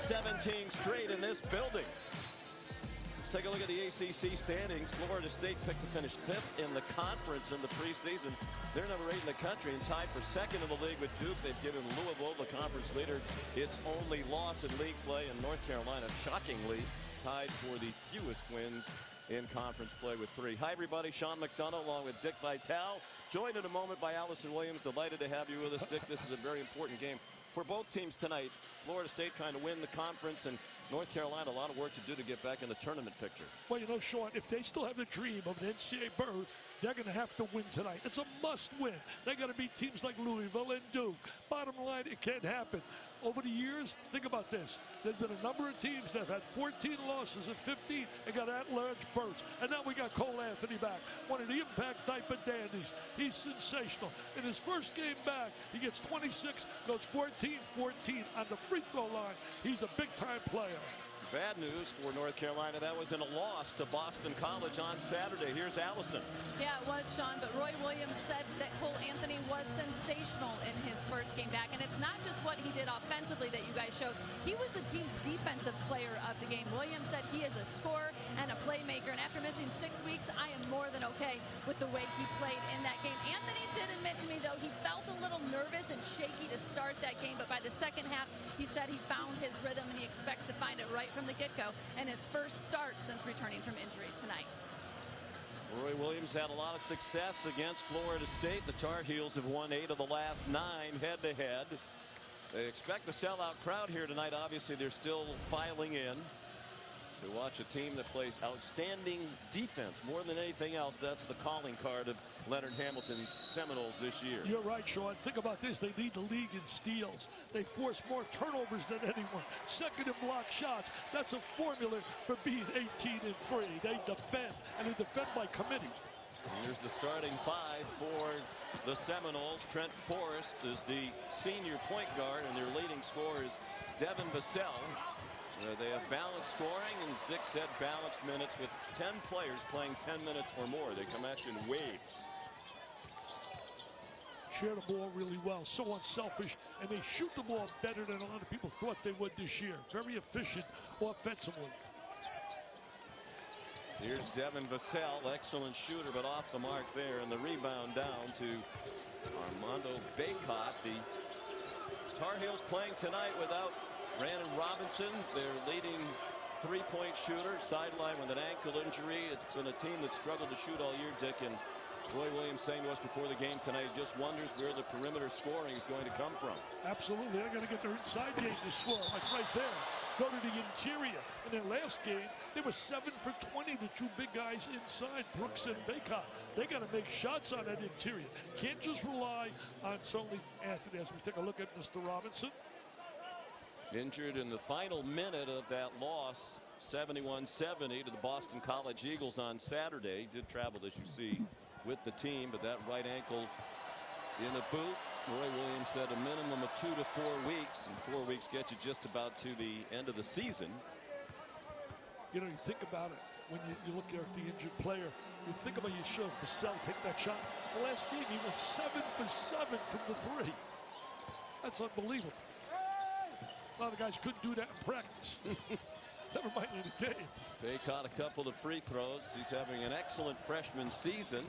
17 straight in this building. Let's take a look at the ACC standings. Florida State picked to finish 5th in the conference in the preseason. They're number 8 in the country and tied for 2nd in the league with Duke. They've given Louisville, the conference leader, its only loss in league play, and North Carolina, shockingly, tied for the fewest wins in conference play with 3. Hi, everybody. Sean McDonough along with Dick Vitale. Joined in a moment by Allison Williams. Delighted to have you with us, Dick. This is a very important game for both teams tonight. Florida State trying to win the conference, and North Carolina a lot of work to do to get back in the tournament picture. Well, you know, Sean, if they still have the dream of an NCAA berth, they're going to have to win tonight. It's a must win. They got to beat teams like Louisville and Duke. Bottom line, it can't happen. Over the years, think about this. There's been a number of teams that have had 14 losses and 15 and got at-large berths. And now we got Cole Anthony back, one of the impact type of dandies. He's sensational. In his first game back, he gets 26, goes 14-14 on the free throw line. He's a big-time player. Bad news for North Carolina. That was in a loss to Boston College on Saturday. Here's Allison. Yeah, it was, Sean, but Roy Williams said that Cole Anthony was sensational in his first game back. And it's not just what he did offensively that you guys showed. He was the team's defensive player of the game. Williams said he is a scorer and a playmaker. And after missing 6 weeks, I am more than okay with the way he played in that game. Anthony did admit to me, though, he felt a little nervous and shaky to start that game. But by the second half, he said he found his rhythm and he expects to find it right from the get-go, and his first start since returning from injury tonight. Roy Williams had a lot of success against Florida State. The Tar Heels have won 8 of the last 9 head-to-head. They expect the sellout crowd here tonight. Obviously, they're still filing in to watch a team that plays outstanding defense. More than anything else, that's the calling card of Leonard Hamilton's Seminoles this year. You're right, Sean. Think about this. They lead the league in steals. They force more turnovers than anyone. Second in block shots. That's a formula for being 18-3. They defend, and they defend by committee. And here's the starting 5 for the Seminoles. Trent Forrest is the senior point guard, and their leading scorer is Devin Vassell. They have balanced scoring, and as Dick said, balanced minutes with 10 players playing 10 minutes or more. They come at you in waves. Share the ball really well, so unselfish, and they shoot the ball better than a lot of people thought they would this year. Very efficient offensively. Here's Devin Vassell, excellent shooter, but off the mark there, and the rebound down to Armando Bacot. The Tar Heels playing tonight without Brandon Robinson, their leading three-point shooter, sidelined with an ankle injury. It's been a team that struggled to shoot all year, Dick, and Roy Williams saying to us before the game tonight, just wonders where the perimeter scoring is going to come from. Absolutely. They're going to get their inside game to score, like right there. Go to the interior. In their last game, they were 7 for 20, the two big guys inside, Brooks and Bacot. They got to make shots on that interior. Can't just rely on Sony Anthony. As we take a look at Mr. Robinson. Injured in the final minute of that loss, 71-70 to the Boston College Eagles on Saturday. He did travel, as you see, with the team, but that right ankle in a boot. Roy Williams said a minimum of 2 to 4 weeks, and 4 weeks get you just about to the end of the season. You know, you think about it when you look at the injured player. You think about you should Vassell take that shot. The last game he went 7 for 7 from the 3. That's unbelievable. A lot of guys couldn't do that in practice. Never mind in the game. They caught a couple of free throws. He's having an excellent freshman season,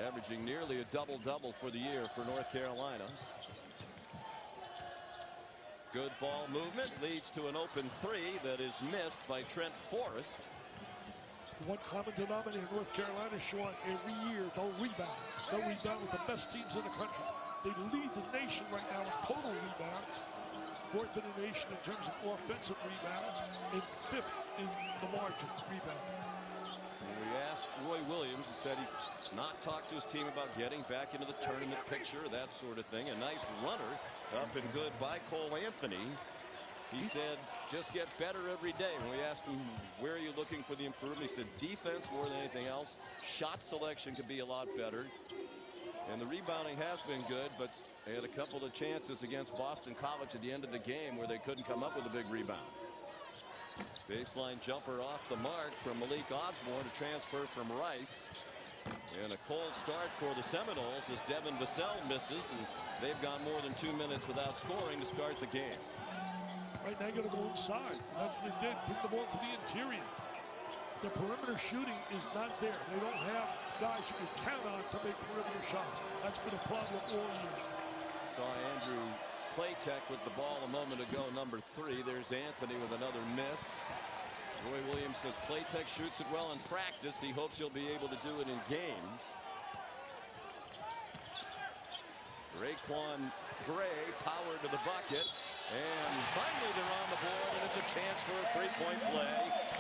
averaging nearly a double-double for the year for North Carolina. Good ball movement leads to an open 3 that is missed by Trent Forrest. One common denominator in North Carolina, Sean, every year they'll rebound. They'll rebound with the best teams in the country. They lead the nation right now in total rebounds. 4th in the nation in terms of offensive rebounds, and 5th in the margin rebound. When we asked Roy Williams, he said he's not talked to his team about getting back into the tournament picture, that sort of thing. A nice runner up and good by Cole Anthony. He said, just get better every day. When we asked him, where are you looking for the improvement? He said, defense more than anything else. Shot selection could be a lot better. And the rebounding has been good, but they had a couple of chances against Boston College at the end of the game where they couldn't come up with a big rebound. Baseline jumper off the mark from Malik Osborne, a transfer from Rice. And a cold start for the Seminoles as Devin Vassell misses, and they've gone more than 2 minutes without scoring to start the game. Right now, you got to go inside. That's what they did. Put the ball to the interior. The perimeter shooting is not there. They don't have guys you can count on to make perimeter shots. That's been a problem all year. Saw Andrew Platek with the ball a moment ago, number 3. There's Anthony with another miss. Roy Williams says Platek shoots it well in practice. He hopes he'll be able to do it in games. Raquan Gray, power to the bucket. And finally they're on the board, and it's a chance for a three-point play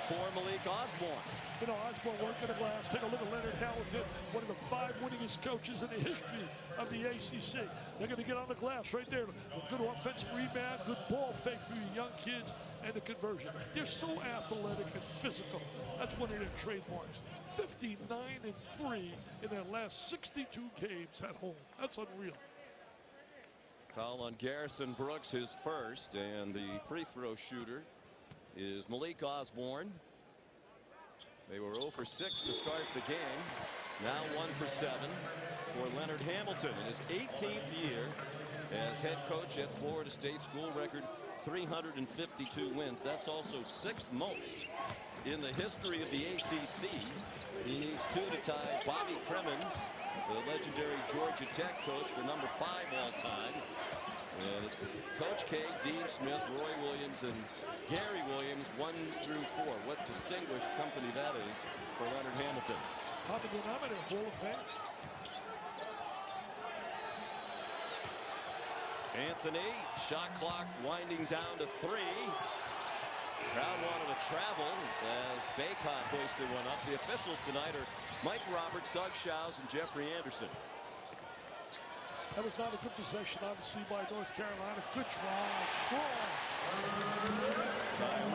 for Malik Osborne. You know, Osborne working the glass. Take a look at Leonard Hamilton, one of the 5 winningest coaches in the history of the ACC. They're going to get on the glass right there. Good offensive rebound, good ball fake for you young kids, and the conversion. They're so athletic and physical. That's one of their trademarks. 59-3 in their last 62 games at home. That's unreal. Foul on Garrison Brooks, his first, and the free throw shooter is Malik Osborne. They were 0 for 6 to start the game. Now 1 for 7 for Leonard Hamilton in his 18th year as head coach at Florida State. School record 352 wins. That's also 6th most in the history of the ACC. He needs 2 to tie Bobby Cremins, the legendary Georgia Tech coach, for number 5 all time. And it's Coach K, Dean Smith, Roy Williams, and Gary Williams, 1 through 4. What distinguished company that is for Leonard Hamilton. Common denominator, Hall of Fame. Anthony, shot clock winding down to 3. Crowd wanted to travel as Bacot hoisted one up. The officials tonight are Mike Roberts, Doug Shouse, and Jeffrey Anderson. That was not a good possession, obviously, by North Carolina. Good drive. Strong.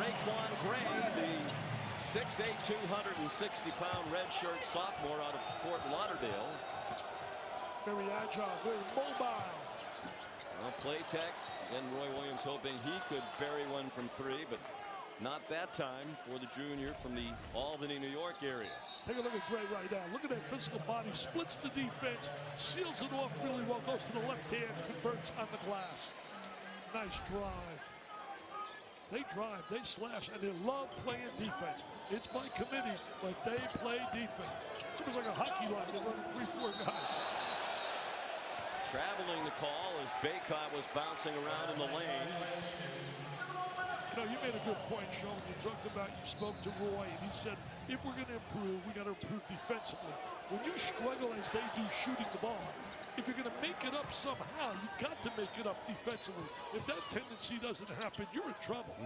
Raquan Gray, the 6'8", 260-pound redshirt sophomore out of Fort Lauderdale. Very agile, very mobile. Well, Platek and Roy Williams hoping he could bury one from 3, but not that time for the junior from the Albany, New York area. Take a look at Gray right now. Look at that physical body. Splits the defense. Seals it off really well. Goes to the left hand. Converts on the glass. Nice drive. They drive. They slash. And they love playing defense. It's by committee, but they play defense. It's almost like a hockey line. They're running 3-4 guys. Traveling the call as Bacot was bouncing around in the lane. You know, you made a good point, Sean. You talked about, you spoke to Roy, and he said, if we're going to improve, we got to improve defensively. When you struggle as they do shooting the ball, if you're going to make it up somehow, you got to make it up defensively. If that tendency doesn't happen, you're in trouble.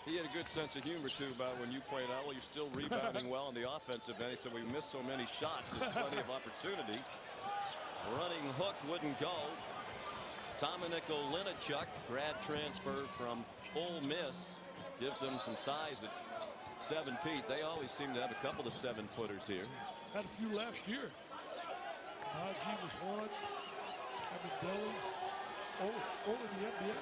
He had a good sense of humor, too, about when you pointed out, well, you're still rebounding well on the offensive end. He said, we missed so many shots. There's plenty of opportunity. Running hook wouldn't go. Dominic Olenechuk, grad transfer from Ole Miss, gives them some size at 7 feet. They always seem to have a couple of 7-footers here. Had a few last year. Haji was one. Amendola. All in the NBA.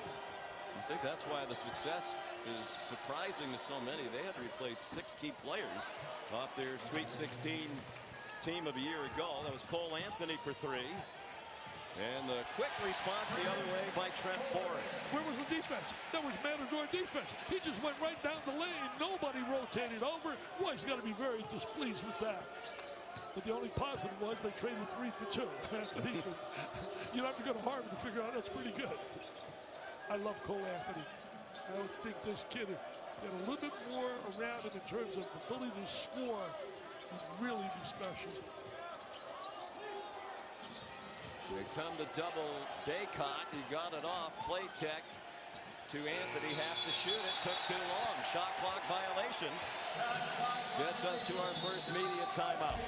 I think that's why the success is surprising to so many. They had to replace 6 key players off their Sweet 16 team of a year ago. That was Cole Anthony for 3. And the quick response the other way by Trent Forrest. Where was the defense? That was Matador defense. He just went right down the lane. Nobody rotated over. Well, he's got to be very displeased with that. But the only positive was they traded 3 for 2. Anthony, you don't have to go to Harvard to figure out that's pretty good. I love Cole Anthony. I don't think this kid had a little bit more around him in terms of ability to score. He's really be special. They come to double Bacot. He got it off. Platek to Anthony. Has to shoot it. Took too long. Shot clock violation. Gets us to our first media timeout.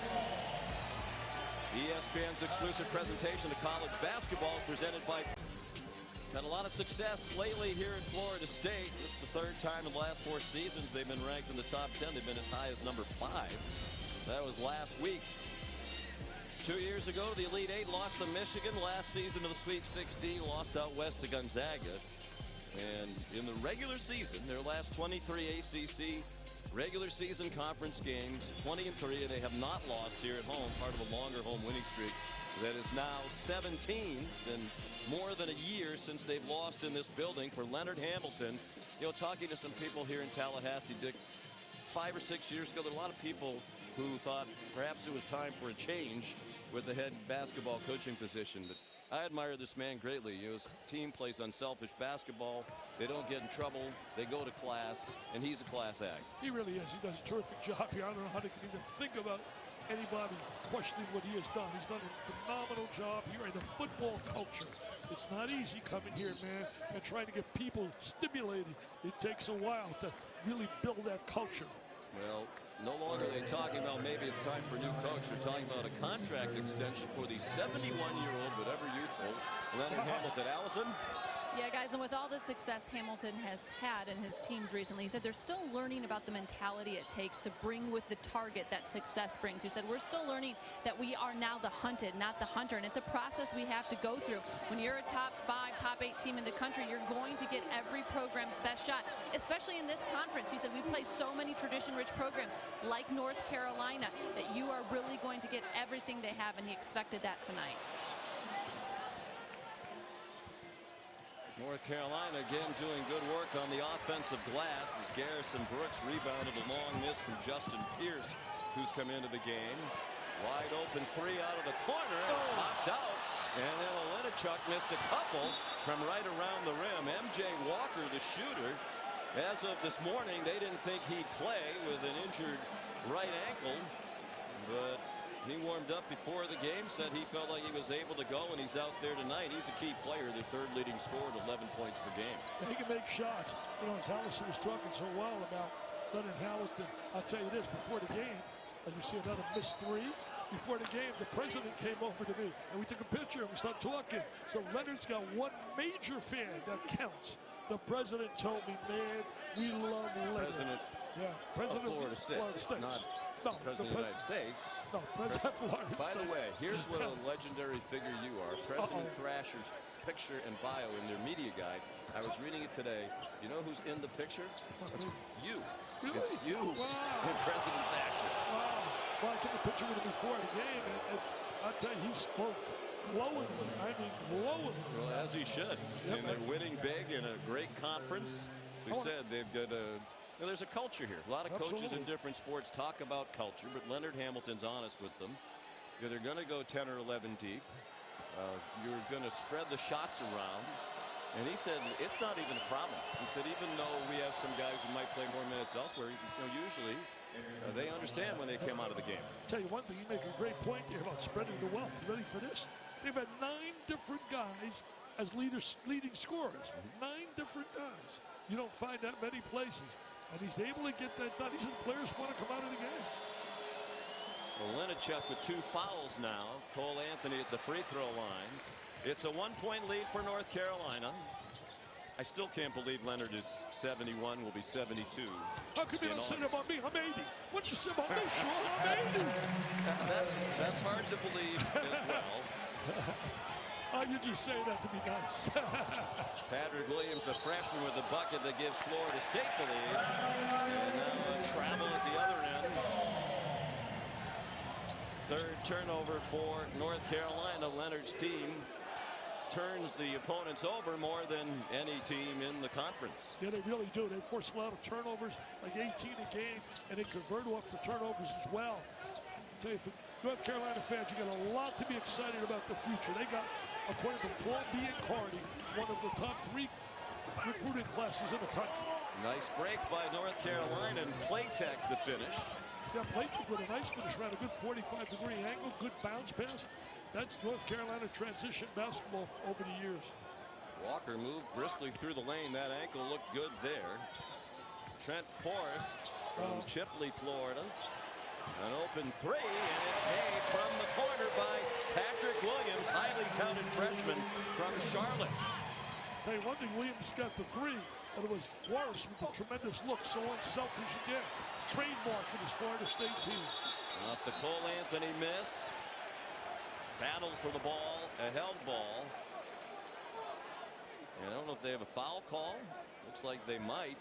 ESPN's exclusive presentation of college basketball is presented by. Had a lot of success lately here at Florida State. It's the 3rd time in the last 4 seasons they've been ranked in the top 10. They've been as high as number 5. That was last week. 2 years ago, the Elite 8 lost to Michigan. Last season to the Sweet 16, lost out west to Gonzaga. And in the regular season, their last 23 ACC regular season conference games, 20-3, and they have not lost here at home, part of a longer home winning streak that is now 17 and more than a year since they've lost in this building for Leonard Hamilton. You know, talking to some people here in Tallahassee, Dick, 5 or 6 years ago, there were a lot of people who thought perhaps it was time for a change with the head basketball coaching position. But I admire this man greatly. You know, his team plays unselfish basketball. They don't get in trouble. They go to class, and he's a class act. He really is. He does a terrific job here. I don't know how they can even think about anybody questioning what he has done. He's done a phenomenal job here in the football culture. It's not easy coming here, man, and trying to get people stimulated. It takes a while to really build that culture. Well, no longer are they talking about maybe it's time for a new coach. They're talking about a contract extension for the 71-year-old, but ever youthful, Leonard Hamilton. Allison? Yeah, guys, and with all the success Hamilton has had in his teams recently, he said they're still learning about the mentality it takes to bring with the target that success brings. He said we're still learning that we are now the hunted, not the hunter, and it's a process we have to go through. When you're a top 5, top 8 team in the country, you're going to get every program's best shot, especially in this conference. He said we play so many tradition-rich programs like North Carolina that you are really going to get everything they have, and he expected that tonight. North Carolina again doing good work on the offensive glass as Garrison Brooks rebounded a long miss from Justin Pierce, who's come into the game. Wide open 3 out of the corner, popped out, and then Olenichuk missed a couple from right around the rim. MJ Walker, the shooter, as of this morning, they didn't think he'd play with an injured right ankle, but he warmed up before the game, said he felt like he was able to go, and he's out there tonight. He's a key player, the 3rd leading scorer at 11 points per game. Yeah, he can make shots. You know, as Allison was talking so well about Leonard Hamilton, I'll tell you this, before the game, as we see another missed 3, before the game, the president came over to me, and we took a picture, and we started talking. So Leonard's got one major fan that counts. The president told me, man, we love Leonard. President of Florida State, not President of the United States. No, President of Florida State. By the way, here's what a legendary figure you are. President Thrasher's picture and bio in their media guide. I was reading it today. You know who's in the picture? You. Really? It's you. Wow. And President Thatcher. Wow. Well, I took a picture with him before the game, and I'll tell you, he spoke glowingly. I mean, glowingly. Well, as he should. And they're winning big in a great conference. We said they've got there's a culture here. A lot of coaches in different sports talk about culture, but Leonard Hamilton's honest with them. They're going to go 10 or 11 deep. You're going to spread the shots around. And he said it's not even a problem. He said even though we have some guys who might play more minutes elsewhere, usually they understand when they come out of the game. Tell you one thing, you make a great point there about spreading the wealth. You ready for this? They've had 9 different guys as leading scorers. 9 different guys. You don't find that many places. And he's able to get that done. He said the players want to come out of the game. Olenichuk with 2 fouls now. Cole Anthony at the free throw line. It's a 1-point lead for North Carolina. I still can't believe Leonard is 71, will be 72. How come you don't say that about me? I'm 80. What you say about me, Sean? I'm 80. That's hard to believe as well. Oh, you just say that to be nice. Patrick Williams, the freshman with the bucket that gives Florida State the lead. And then the travel at the other end. 3rd turnover for North Carolina. Leonard's team turns the opponents over more than any team in the conference. Yeah, they really do. They force a lot of turnovers, like 18 a game, and they convert off the turnovers as well. I'll tell you, for North Carolina fans, you got a lot to be excited about the future. They got, according to Paul Biancardi, one of the top 3 recruiting classes in the country. Nice break by North Carolina, and Playtech the finish. Yeah, Playtech with a nice finish, ran a good 45-degree angle, good bounce pass. That's North Carolina transition basketball over the years. Walker moved briskly through the lane. That ankle looked good there. Trent Forrest from Chipley, Florida. An open 3, and it's made from the corner by Patrick Williams, highly touted freshman from Charlotte. Hey, one thing, Williams got the 3, but it was Forrest with a tremendous look, so unselfish again. Trademark of his Florida State team. Off the Cole Anthony miss. Battle for the ball, a held ball. And I don't know if they have a foul call. Looks like they might.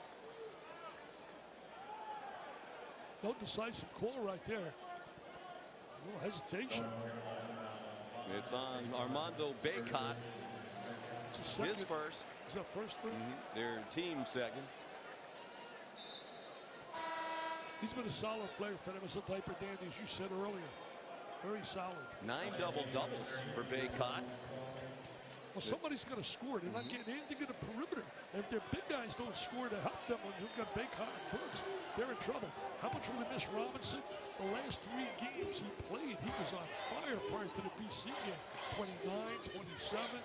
No decisive call right there. A little hesitation. It's on Armando Bacot. His first. Is that first for him? Their team second. He's been a solid player for them as a diaper dandy, as you said earlier. Very solid. 9 double-doubles for Bacot. Well, somebody's going to score. They're not getting anything in the perimeter. And if their big guys don't score to help them when you've got Bacot and Brooks, they're in trouble. How much will they miss Robinson? The last 3 games he played, he was on fire prior to the BC game. 29, 27.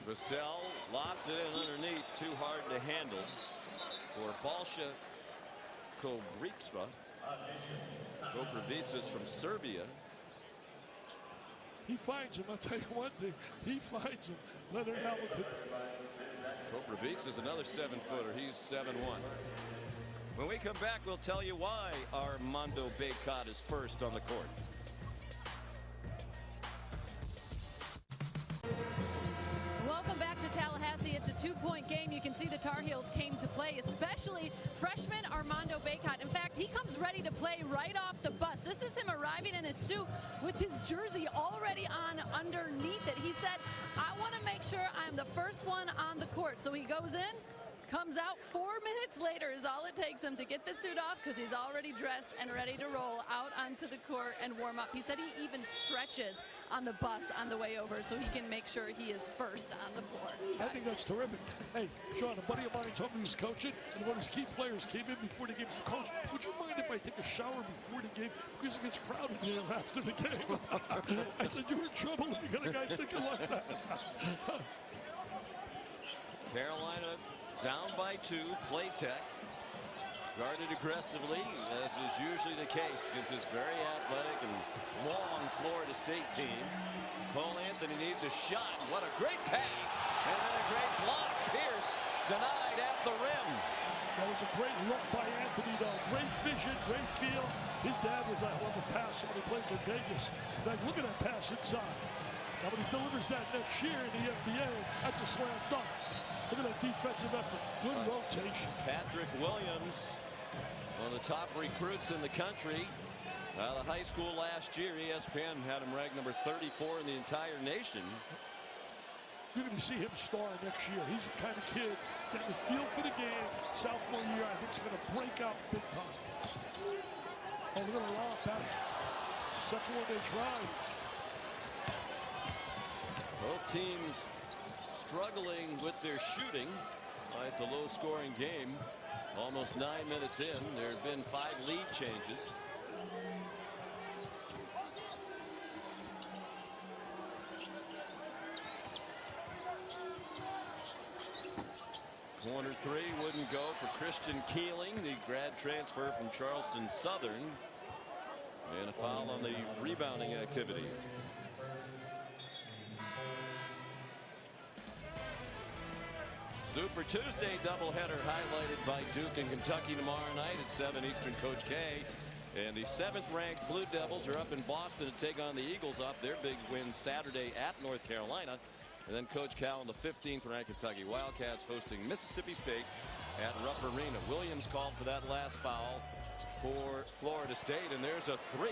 Vassell lobs it in underneath. Too hard to handle for Balša Koprivica. Koprivica from Serbia. He finds him. I'll tell you one thing. He finds him. Leonard Hamilton. Koprivica is another 7-footer. He's 7'1". When we come back, we'll tell you why Armando Bacot is first on the court. Welcome back to Tallahassee. It's a 2-point game. You can see the Tar Heels came to play, especially freshman Armando Bacot. In fact, he comes ready to play right off the bus. This is him arriving in his suit with his jersey already on underneath it. He said, I want to make sure I'm the first one on the court. So he goes in, comes out 4 minutes later is all it takes him to get the suit off because he's already dressed and ready to roll out onto the court and warm up. He said he even stretches on the bus on the way over so he can make sure he is first on the floor. I think that's terrific. Hey, Sean, a buddy of mine told me he was coaching, and one of his key players came in before the game and said, Coach, would you mind if I take a shower before the game because it gets crowded here after the game? I said, you're in trouble if you got a guy thinking like that. Carolina down by 2. Playtech guarded aggressively, as is usually the case against this very athletic and long Florida State team. Cole Anthony needs a shot. What a great pass. And then a great block. Pierce denied at the rim. That was a great look by Anthony, though. Great vision, great feel. His dad was a hell of a passer when he played for Vegas. In fact, look at that pass inside. Now, when he delivers that next year in the NBA, that's a slam dunk. Look at that defensive effort. Good rotation. Patrick Williams, one of the top recruits in the country. Out of high school last year, ESPN had him ranked number 34 in the entire nation. You're going to see him star next year. He's the kind of kid getting the feel for the game. Sophomore year, I think he's going to break out big time. Oh, look at the lob back. Second one they tried. Both teams struggling with their shooting. It's a low-scoring game. Almost 9 minutes in. There have been 5 lead changes. Corner 3 wouldn't go for Christian Keeling, the grad transfer from Charleston Southern. And a foul on the rebounding activity. Super Tuesday doubleheader highlighted by Duke and Kentucky tomorrow night at 7 Eastern. Coach K and the 7th-ranked Blue Devils are up in Boston to take on the Eagles off their big win Saturday at North Carolina. And then Coach Cal and the 15th-ranked Kentucky Wildcats hosting Mississippi State at Rupp Arena. Williams called for that last foul for Florida State, and there's a 3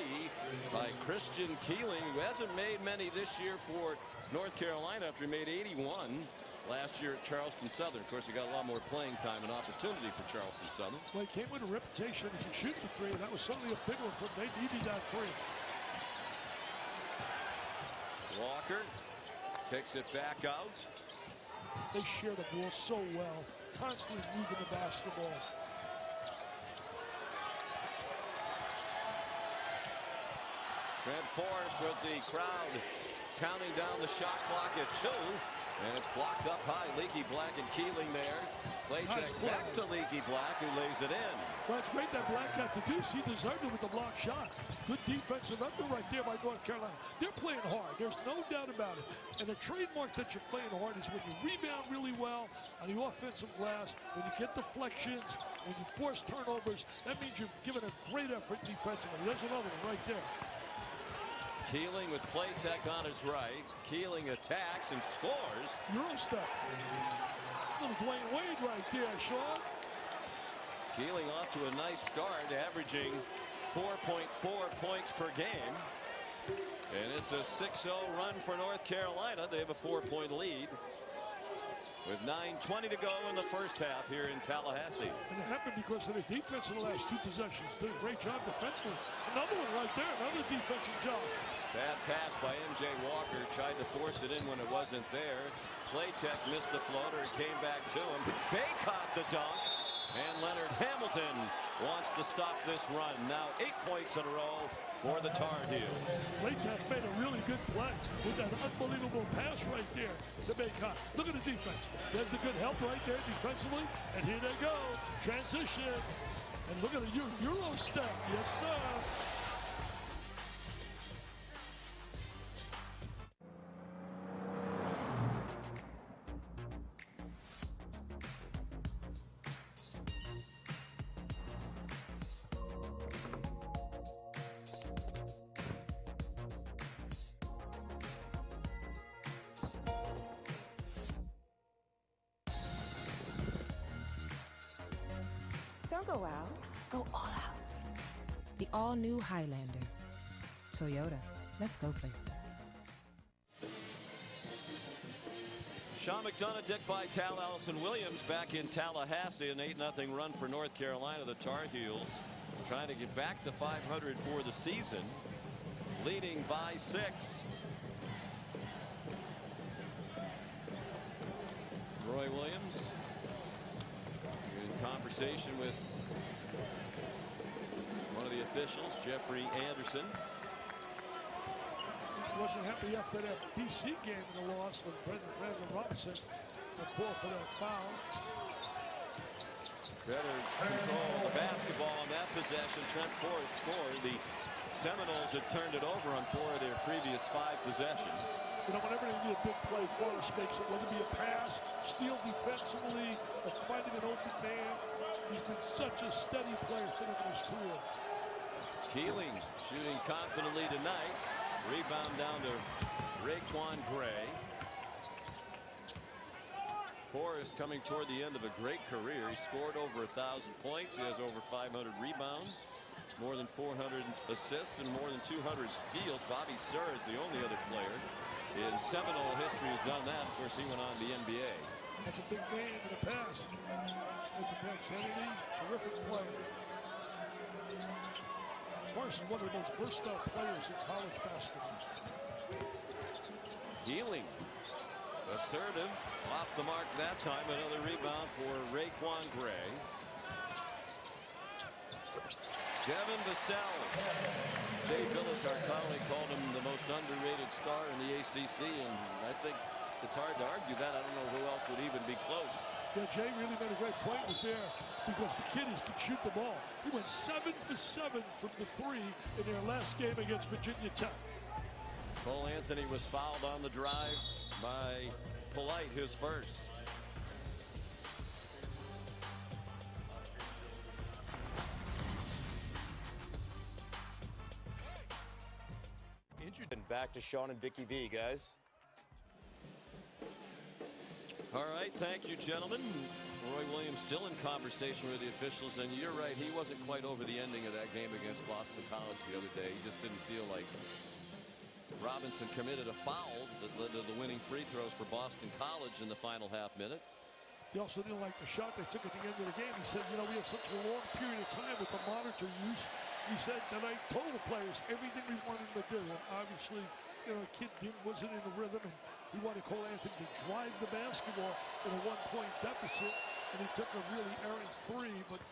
by Christian Keeling, who hasn't made many this year for North Carolina after he made 81 last year at Charleston Southern. Of course, he got a lot more playing time and opportunity for Charleston Southern. Well, he came with a reputation that he can shoot the 3, and that was certainly a big one for them. They needed that 3. Walker kicks it back out. They share the ball so well, constantly moving the basketball. Trent Forrest with the crowd counting down the shot clock at 2. And it's blocked up high. Leaky Black and Keeling there. Playtech back to Leaky Black, who lays it in. Well, it's great that Black got to deuce. He deserved it with the block shot. Good defensive effort right there by North Carolina. They're playing hard. There's no doubt about it. And the trademark that you're playing hard is when you rebound really well on the offensive glass, when you get deflections, when you force turnovers. That means you're giving a great effort defensively. There's another one right there. Keeling with Playtech on his right. Keeling attacks and scores. Euro step. Little Dwayne Wade right there, Sean. Keeling off to a nice start, averaging 4.4 points per game. And it's a 6-0 run for North Carolina. They have a 4-point lead with 9:20 to go in the first half here in Tallahassee. And it happened because of their defense in the last 2 possessions. Did a great job defensively. Another one right there, another defensive job. Bad pass by M.J. Walker. Tried to force it in when it wasn't there. Playtech missed the floater and came back to him. Baycott the dunk. And Leonard Hamilton wants to stop this run. Now 8 points in a row for the Tar Heels. Playtech made a really good play with that unbelievable pass right there to Baycott. Look at the defense. There's the good help right there defensively. And here they go. Transition. And look at the Euro step. Yes, sir. Don't go out. Go all out. The all-new Highlander. Toyota. Let's go places. Sean McDonough, Dick Vitale, Allison Williams back in Tallahassee. An 8-0 run for North Carolina. The Tar Heels trying to get back to 500 for the season, leading by 6. Roy Williams in conversation with one of the officials, Jeffrey Anderson. Wasn't happy after that BC game, the loss with Brandon Robinson. The call for that foul. Better control of the basketball on that possession. Trent Forrest scored. The Seminoles had turned it over on 4 of their previous 5 possessions. You know, whenever they need a big play, Forrest makes it, whether it be a pass, steal defensively, or finding an open man. He's been such a steady player throughout his career. Keeling shooting confidently tonight. Rebound down to Raquan Gray. Forrest coming toward the end of a great career. He scored over 1,000 points. He has over 500 rebounds, more than 400 assists, and more than 200 steals. Bobby Sir is the only other player in Seminole history who's done that. Of course, he went on to the NBA. That's a big game in the pass. Kennedy, terrific player. Forrest is one of the most versatile players in college basketball. Keeling, assertive, off the mark that time. Another rebound for Raquan Gray. Devin Vassell. Jay Billis, our colleague, called him the most underrated star in the ACC, and I think it's hard to argue that. I don't know who else would even be close. Yeah, Jay really made a great point with there because the kiddies could shoot the ball. He went 7 for 7 from the 3 in their last game against Virginia Tech. Cole Anthony was fouled on the drive by Polite, his first. Back to Sean and Vicky V, guys. All right, thank you, gentlemen. Roy Williams still in conversation with the officials, and you're right, he wasn't quite over the ending of that game against Boston College the other day. He just didn't feel like Robinson committed a foul that led to the winning free throws for Boston College in the final half minute. He also didn't like the shot they took at the end of the game. He said, you know, we have such a long period of time with the monitor use. He said that I told the players everything we wanted to do. And obviously, you know, a kid wasn't in the rhythm, and he wanted Cole Anthony to drive the basketball in a 1-point deficit, and he took a really errant 3. But,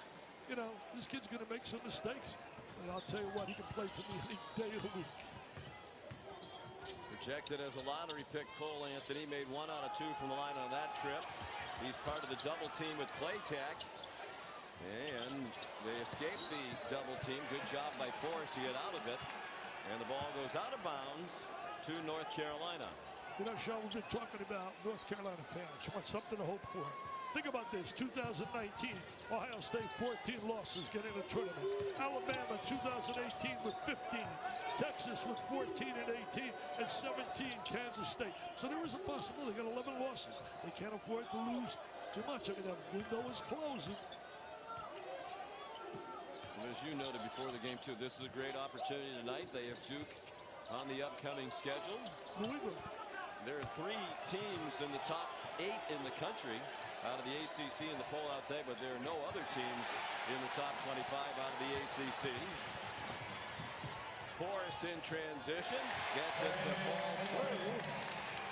you know, this kid's going to make some mistakes. And I'll tell you what, he can play for me any day of the week. Projected as a lottery pick, Cole Anthony made 1 out of 2 from the line on that trip. He's part of the double team with Playtech. And they escaped the double team. Good job by Forrest to get out of it. And the ball goes out of bounds to North Carolina. You know, Sean, we've been talking about North Carolina fans. You want something to hope for. Think about this. 2019, Ohio State 14 losses, get in the tournament. Alabama 2018 with 15. Texas with 14 and 18 and 17 Kansas State. So there is a possibility. They got 11 losses. They can't afford to lose too much. I mean, that window is closing. And as you noted before the game, too, this is a great opportunity tonight. They have Duke on the upcoming schedule. Louisville. There are 3 teams in the top 8 in the country out of the ACC in the poll-out tag, but there are no other teams in the top 25 out of the ACC. Forrest in transition, gets it to fall through,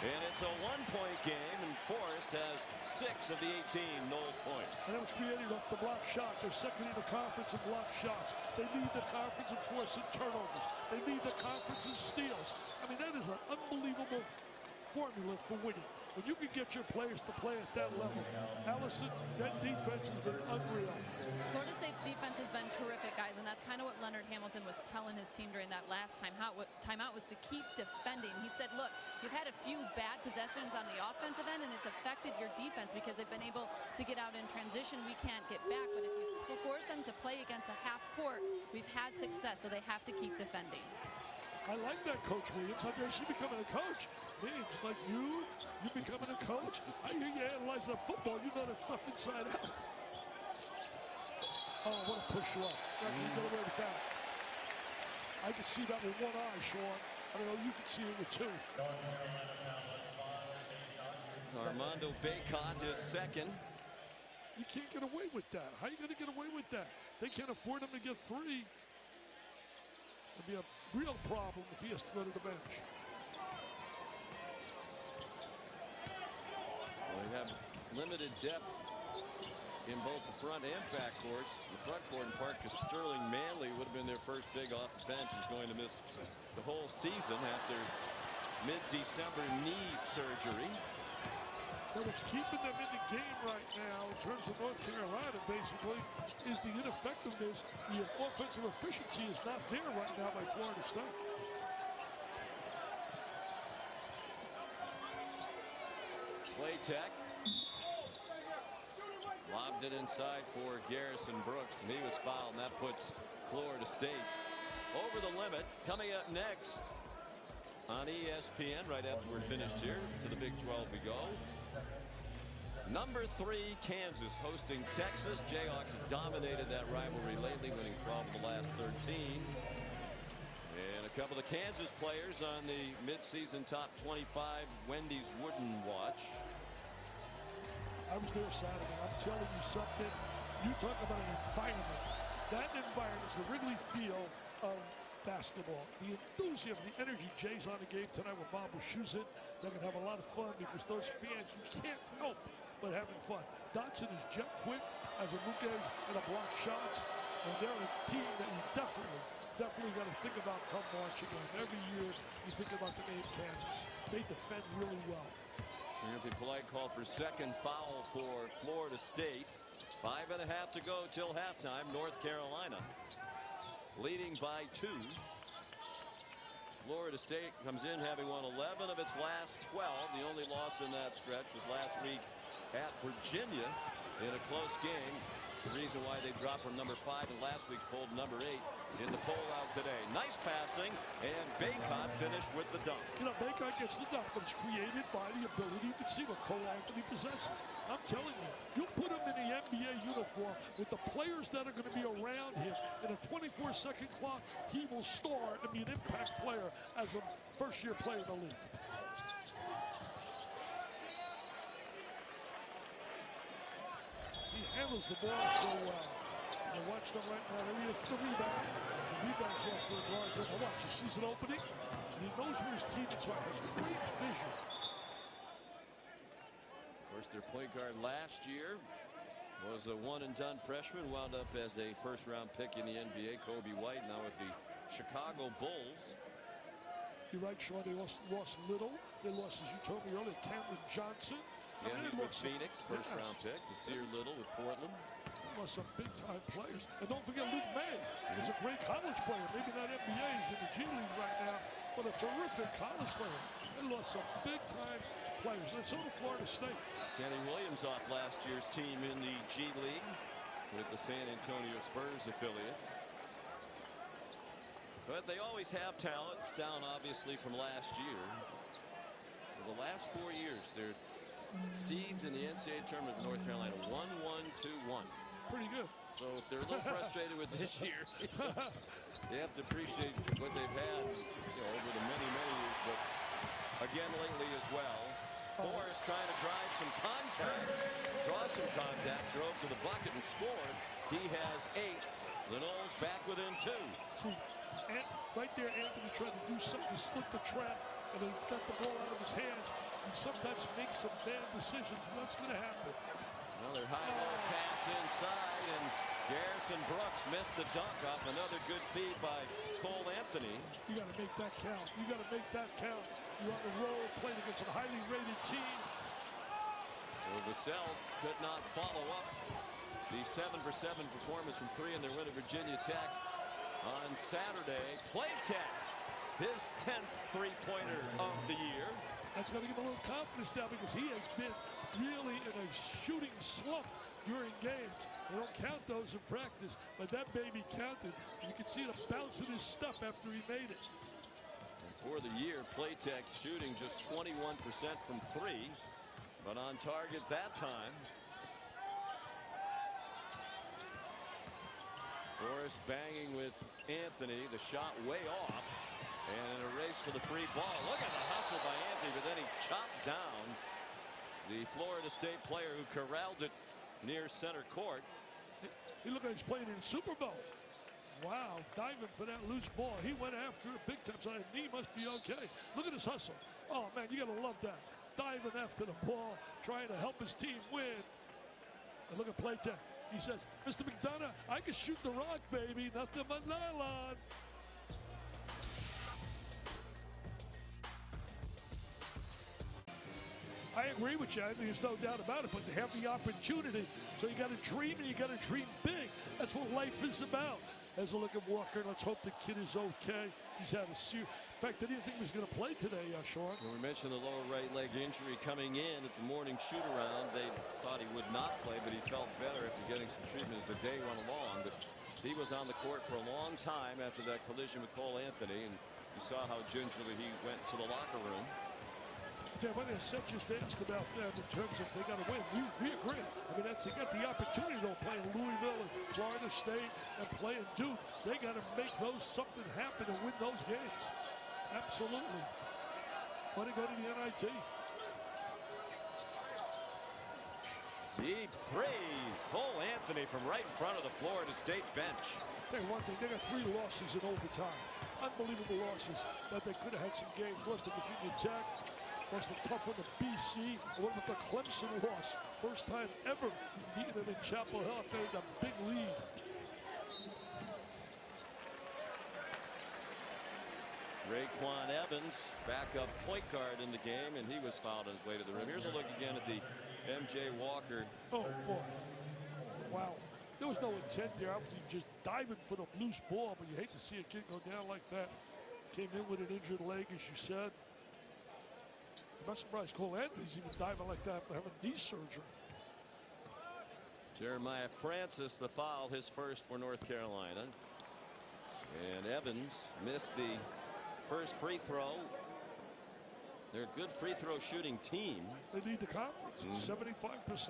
and it's a 1-point game, and Forrest has 6 of the 18 Knowles points. And that was created off the block shot. They're second in the conference in block shots. They lead the conference in forcing turnovers. They lead the conference in steals. I mean, that is an unbelievable formula for winning. When you can get your players to play at that level. Allison, that defense has been unreal. Florida State's defense has been terrific, guys, and that's kind of what Leonard Hamilton was telling his team during that last timeout was to keep defending. He said, look, you've had a few bad possessions on the offensive end, and it's affected your defense because they've been able to get out in transition. We can't get back, but if you force them to play against a half court, we've had success, so they have to keep defending. I like that, Coach Williams. I guess you becoming a coach. Man, just like you becoming a coach. I hear you analyze that football. You know that stuff inside out. Oh, what a push off. Get away with that. I can see that with one eye, Sean. I don't know, you can see it with 2. Armando Bacot, his second. You can't get away with that. How are you going to get away with that? They can't afford him to get 3. It'd be a real problem if he has to go to the bench. Well, they have limited depth in both the front and back courts. The front court, in part, because Sterling Manley would have been their first big off the bench, is going to miss the whole season after mid-December knee surgery. But what's keeping them in the game right now, in terms of North Carolina, basically, is the ineffectiveness. The offensive efficiency is not there right now by Florida State. Play tech. Lobbed it inside for Garrison Brooks, and he was fouled, and that puts Florida State over the limit. Coming up next on ESPN, right after we're finished here, to the Big 12 we go. Number 3, Kansas hosting Texas. Jayhawks have dominated that rivalry lately, winning 12 of the last 13. And a couple of Kansas players on the midseason top 25 Wendy's Wooden Watch. I was there Saturday. I'm telling you something. You talk about an environment. That environment is the Wrigley Field of basketball. The enthusiasm, the energy. Jay's on the game tonight with Bob Wischusen. They're going to have a lot of fun because those fans, you can't help but having fun. Dotson is jet quick as a Lucas and a block shots. And they're a team that you definitely got to think about come March again. Every year you think about the name Kansas. They defend really well. Anthony Polite called for second foul for Florida State. 5.5 to go till halftime. North Carolina leading by 2. Florida State comes in having won 11 of its last 12. The only loss in that stretch was last week at Virginia in a close game. It's the reason why they dropped from number 5 in last week's poll to number 8 in the poll out today. Nice passing, and Bacot finished with the dunk. You know, Bacot gets the dunk, but it's created by the ability. You can see what Cole Anthony possesses. I'm telling you, you put him in the NBA uniform with the players that are going to be around him in a 24-second clock, he will start and be an impact player as a first-year player in the league. He handles the ball so well. I watched him right now. There he is, the rebound. The rebound's off for a guard. I watch the season opening. And he knows where his teammates are. He has great vision. Of course, their point guard last year was a one-and-done freshman, wound up as a first-round pick in the NBA. Kobe White now with the Chicago Bulls. You're right, Sean. They lost Little. They lost, as you told me earlier, Cameron Johnson. Yeah, he's with Phoenix, first-round pick. Nasir Little with Portland. Lost some big-time players. And don't forget Luke May. He's a great college player. Maybe not NBA. He's in the G League right now, but a terrific college player. They lost some big-time players. And so did Florida State. Kenny Williams off last year's team in the G League with the San Antonio Spurs affiliate. But they always have talent. It's down, obviously, from last year. For the last 4 years, they're seeds in the NCAA tournament of North Carolina. 1-1-2-1. Pretty good. So if they're a little frustrated with this year, they have to appreciate what they've had, over the many years. But again, lately as well, Forrest trying to drive some contact, drove to the bucket and scored. He has 8. The Noles back within 2. See, right there, Anthony tried to do something to split the trap, and he got the ball out of his hands. He sometimes makes some bad decisions. What's going to happen? Another high ball pass inside, and Garrison Brooks missed the dunk off another good feed by Cole Anthony. You got to make that count. You got to make that count. You're on the road, playing against a highly rated team. Well, Vassell could not follow up the 7-for-7 performance from 3 in their win at Virginia Tech on Saturday. Platek, his 10th three-pointer of the year. That's going to give him a little confidence now because he has been really in a shooting slump during games. They don't count those in practice, but that baby counted. You can see the bounce in his step after he made it. And for the year, Platek shooting just 21% from 3, but on target that time. Forrest banging with Anthony. The shot way off. And in a race for the free ball. Look at the hustle by Anthony, but then he chopped down the Florida State player who corralled it near center court. He looked like he's playing in the Super Bowl. Wow, diving for that loose ball. He went after it big time, so that knee must be okay. Look at his hustle. Oh, man, you got to love that. Diving after the ball, trying to help his team win. And look at Platek. He says, Mr. McDonough, I can shoot the rock, baby. Nothing but nylon. I agree with you. I mean, there's no doubt about it, but they have the opportunity. So you got to dream, and you got to dream big. That's what life is about. As a look at Walker, let's hope the kid is okay. He's had a serious... In fact, I didn't think he was going to play today, Sean. Well, we mentioned the lower right leg injury coming in at the morning shoot-around. They thought he would not play, but he felt better after getting some treatment as the day went along. But he was on the court for a long time after that collision with Cole Anthony, and you saw how gingerly he went to the locker room. What I said just asked about them in terms of they got to win. We agree. I mean, they got the opportunity to play in Louisville and Florida State and play in Duke. They got to make something happen and win those games. Absolutely. Want to go to the NIT. Deep 3. Cole Anthony from right in front of the Florida State bench. Tell you one thing, they got 3 losses in overtime. Unbelievable losses that they could have had some games. Lost to Virginia Tech. Lost the tough one to BC. What about the Clemson loss? First time ever beating them in Chapel Hill after they had a big lead. Raekwon Evans, backup point guard in the game, and he was fouled on his way to the rim. Here's a look again at the MJ Walker. Oh, boy. Wow. There was no intent there. Obviously, just diving for the loose ball, but you hate to see a kid go down like that. Came in with an injured leg, as you said. I'm not surprised Cole Anthony's even diving like that after having knee surgery. Jeremiah Francis, the foul, his first for North Carolina. And Evans missed the first free throw. They're a good free throw shooting team. They lead the conference, 75%.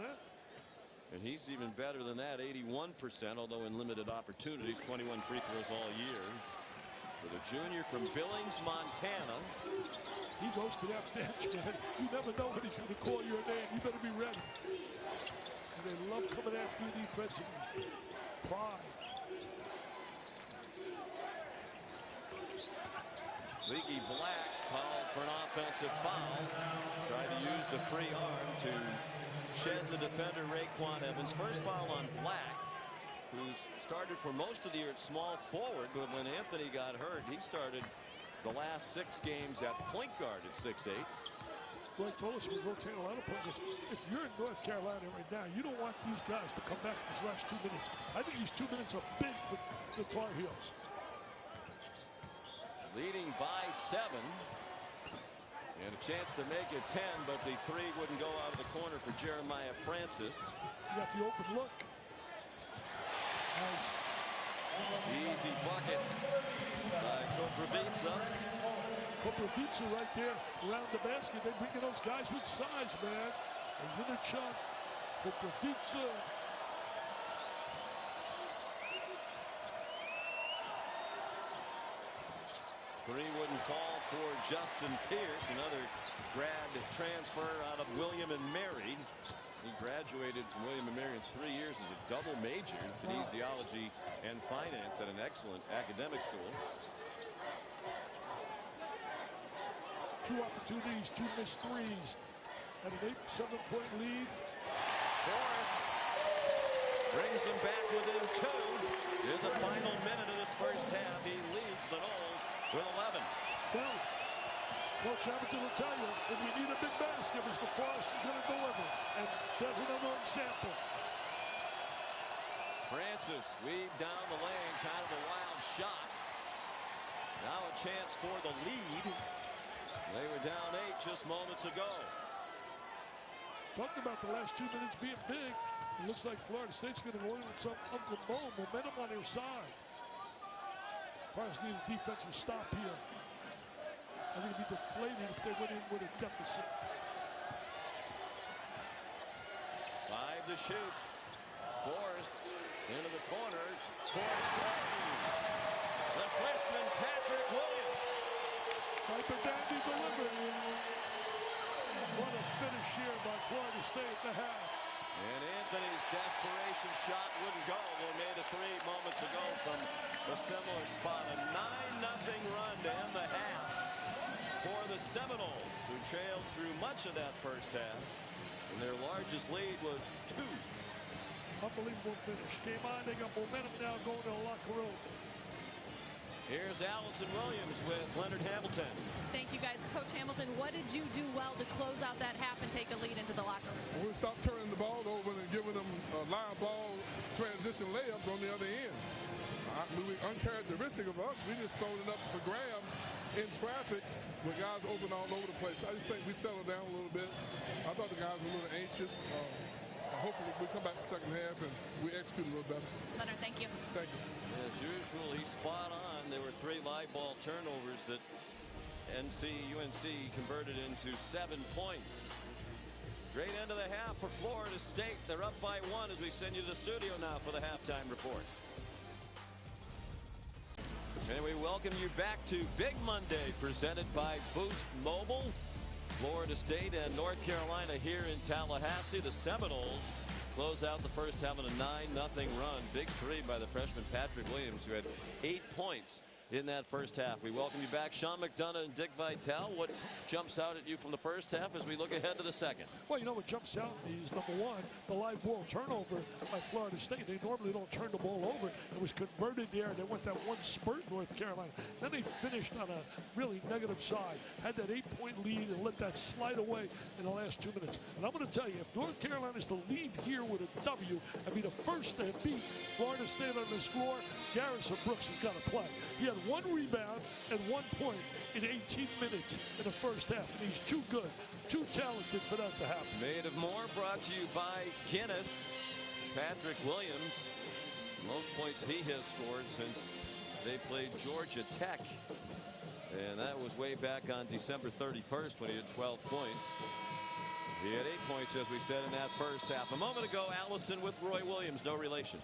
And he's even better than that, 81%, although in limited opportunities, 21 free throws all year. For the junior from Billings, Montana. He goes to that bench, man. You never know when he's going to call your name. You better be ready. And they love coming after you defensively. Pride. Leaky Black called for an offensive foul. Tried to use the free arm to shed the defender Raekwon Evans. First foul on Black, who's started for most of the year at small forward, but when Anthony got hurt, he started the last 6 games at point guard at 6'8". Blake told us we rotate a lot of players. If you're in North Carolina right now, you don't want these guys to come back in these last 2 minutes. I think these 2 minutes are big for the Tar Heels. Leading by 7. And a chance to make it 10, but the 3 wouldn't go out of the corner for Jeremiah Francis. You got the open look. Nice. Easy bucket by Koprivica. Koprivica right there around the basket. They bring in those guys with size, man. And Vinaychuk, Koprivica. Three wouldn't fall for Justin Pierce, another grad transfer out of William and Mary. He graduated from William & Mary in 3 years as a double major in kinesiology and finance at an excellent academic school. Two opportunities, two missed threes. At an 7-point lead. Forrest brings them back within 2 in the final minute of this first half. He leads the Noles with 11. Well, Coach Hamilton will tell you, if we need a big basket, Mr. Forrest is going to deliver. And there's another example. Francis weaved down the lane, kind of a wild shot. Now a chance for the lead. They were down 8 just moments ago. Talking about the last 2 minutes being big, it looks like Florida State's going to go in with some Uncle Mo momentum on their side. Pirates need a defensive stop here. I think it'd be deflated if they went in with a deficit. 5 to shoot. Forrest into the corner for three. The freshman Patrick Williams. Piper Dandy delivered. What a finish here by Florida State at the half. And Anthony's desperation shot wouldn't go. They made a 3 moments ago from a similar spot. A 9-0 run to end the half for the Seminoles, who trailed through much of that first half. And their largest lead was 2. Unbelievable finish. Came on, they got momentum now going to the locker room. Here's Allison Williams with Leonard Hamilton. Thank you, guys. Coach Hamilton, what did you do well to close out that half and take a lead into the locker room? We stopped turning the ball over and giving them live ball transition layups on the other end. Uncharacteristic of us, we just throwing it up for grabs in traffic with guys open all over the place. I just think we settled down a little bit. I thought the guys were a little anxious. Hopefully we come back the second half and we execute a little better. Leonard, thank you. Thank you. As usual, he's spot on. There were 3 live ball turnovers that UNC converted into 7 points. Great end of the half for Florida State. They're up by 1 as we send you to the studio now for the halftime report. And we welcome you back to Big Monday, presented by Boost Mobile. Florida State and North Carolina here in Tallahassee. The Seminoles close out the first half of a 9-0 run. Big 3 by the freshman Patrick Williams, who had 8 points in that first half. We welcome you back, Sean McDonough and Dick Vitale. What jumps out at you from the first half as we look ahead to the second? Well, you know what jumps out at me is, number one, the live ball turnover by Florida State. They normally don't turn the ball over. It was converted there. They went that one spurt, North Carolina. Then they finished on a really negative side. Had that 8-point lead and let that slide away in the last 2 minutes. And I'm going to tell you, if North Carolina is to leave here with a W and be the first to beat Florida State on this floor, Garrison Brooks has got to play. He had 1 rebound and 1 point in 18 minutes in the first half. And he's too good, too talented for that to happen. Made of More brought to you by Guinness. Patrick Williams, most points he has scored since they played Georgia Tech. And that was way back on December 31st when he had 12 points. He had 8 points, as we said, in that first half. A moment ago, Allison with Roy Williams, no relation.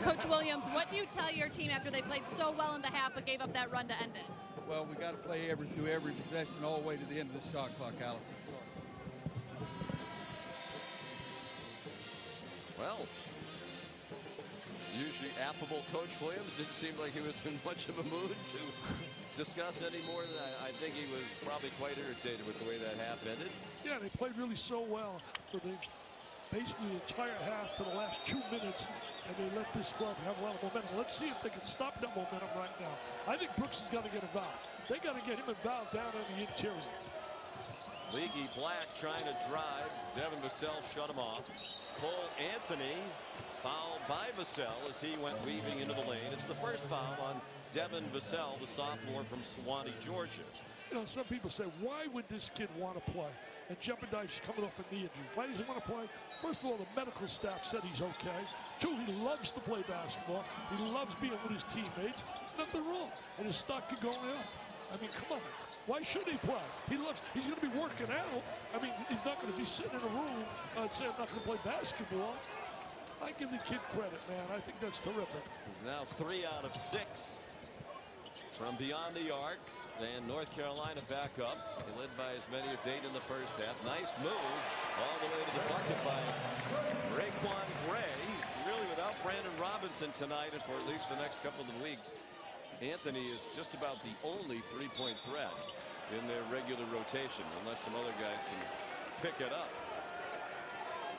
Coach Williams, what do you tell your team after they played so well in the half but gave up that run to end it? Well, we got to play through every possession all the way to the end of the shot clock, Allison. Sorry. Well, usually affable Coach Williams didn't seem like he was in much of a mood to discuss any more than I think he was probably quite irritated with the way that half ended. Yeah, they played really so well for basically the entire half to the last 2 minutes, and they let this club have a lot of momentum. Let's see if they can stop that momentum right now. I think Brooks has got to get involved. They got to get him involved down in the interior. Leaky Black trying to drive. Devin Vassell shut him off. Cole Anthony fouled by Vassell as he went weaving into the lane. It's the first foul on Devin Vassell, the sophomore from Suwanee, Georgia. You know, some people say, why would this kid want to play and jeopardize coming off a knee injury? Why does he want to play? First of all, the medical staff said he's okay. 2, he loves to play basketball. He loves being with his teammates. Nothing wrong. And his stock could go up. I mean, come on. Why should he play? He's going to be working out. I mean, he's not going to be sitting in a room and say, I'm not going to play basketball. I give the kid credit, man. I think that's terrific. Now 3 out of 6 from beyond the arc. And North Carolina back up. They led by as many as 8 in the first half. Nice move all the way to the bucket by Raquan Gray. Really without Brandon Robinson tonight and for at least the next couple of weeks. Anthony is just about the only three-point threat in their regular rotation, unless some other guys can pick it up.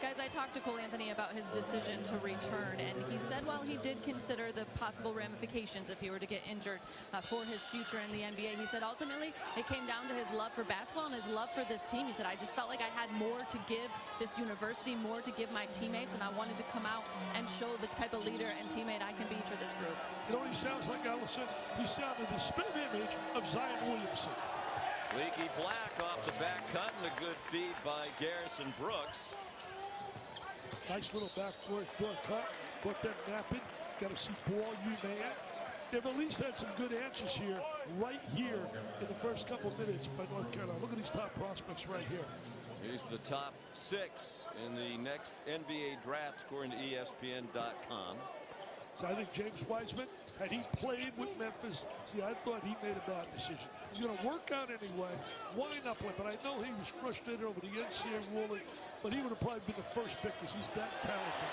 Guys, I talked to Cole Anthony about his decision to return, and he said while he did consider the possible ramifications if he were to get injured for his future in the NBA, he said ultimately it came down to his love for basketball and his love for this team. He said, I just felt like I had more to give this university, more to give my teammates, and I wanted to come out and show the type of leader and teammate I can be for this group. You know what he sounds like, Allison? He sounded the spin image of Zion Williamson. Leaky Black off the back cut and a good feed by Garrison Brooks. Nice little backboard cut. Put them napping. Got to see Ball UMass. They've at least had some good answers here, right here in the first couple minutes by North Carolina. Look at these top prospects right here. Here's the top 6 in the next NBA draft according to ESPN.com. So I think James Wiseman, had he played with Memphis, see, I thought he made a bad decision. He's going to work out anyway. Why not play? But I know he was frustrated over the NCAA ruling, but he would have probably been the first pick because he's that talented.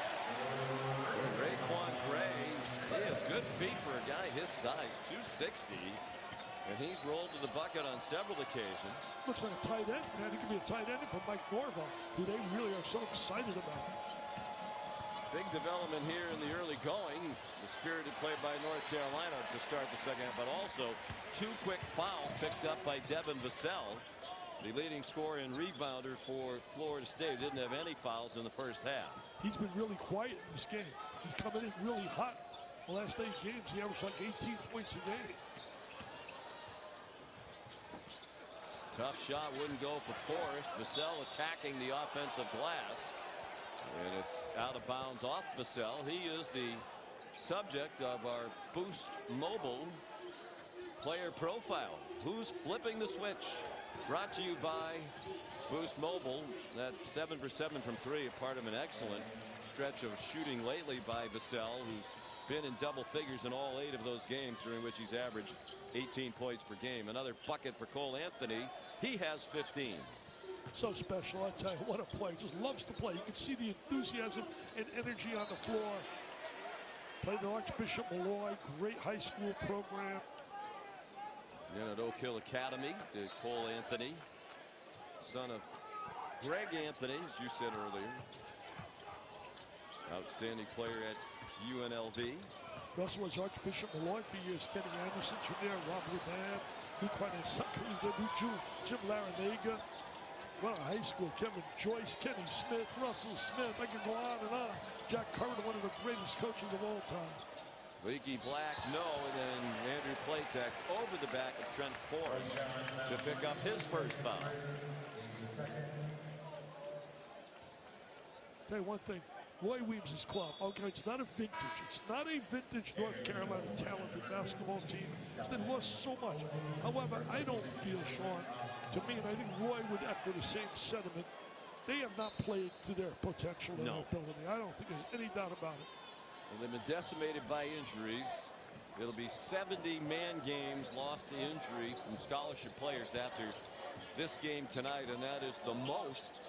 Raquan Gray, he has good feet for a guy his size, 260. And he's rolled to the bucket on several occasions. Looks like a tight end, man. He could be a tight end for Mike Norvell, who they really are so excited about. Big development here in the early going. The spirited play by North Carolina to start the second half, but also 2 quick fouls picked up by Devin Vassell, the leading scorer and rebounder for Florida State. Didn't have any fouls in the first half. He's been really quiet in this game. He's coming in really hot. The last 8 games, he averaged like 18 points a game. Tough shot wouldn't go for Forrest. Vassell attacking the offensive glass. And it's out of bounds off Vassell. He is the subject of our Boost Mobile player profile. Who's flipping the switch? Brought to you by Boost Mobile. That 7 for 7 from 3, a part of an excellent stretch of shooting lately by Vassell, who's been in double figures in all 8 of those games, during which he's averaged 18 points per game. Another bucket for Cole Anthony. He has 15. So special, I tell you, what a play. Just loves to play. You can see the enthusiasm and energy on the floor. Played at Archbishop Malloy, great high school program. Then at Oak Hill Academy, to Cole Anthony, son of Greg Anthony, as you said earlier. Outstanding player at UNLV. Russell was Archbishop Malloy for years. Kenny Anderson's from there, Robert Mann, Luke Van was there, Jim Larinaga. What a high school. Kevin Joyce, Kenny Smith, Russell Smith. I can go on and on. Jack Curran, one of the greatest coaches of all time. Leaky Black, no, and then Andrew Platek over the back of Trent Forrest to pick up his first foul. Tell you one thing, Roy Williams' club, okay, it's not a vintage. It's not a vintage North Carolina talented basketball team. They lost so much. However, I don't feel, Sean, to me, and I think Roy would echo the same sentiment, they have not played to their potential and ability. I don't think there's any doubt about it. Well, they've been decimated by injuries. It'll be 70 man games lost to injury from scholarship players after this game tonight, and that is the most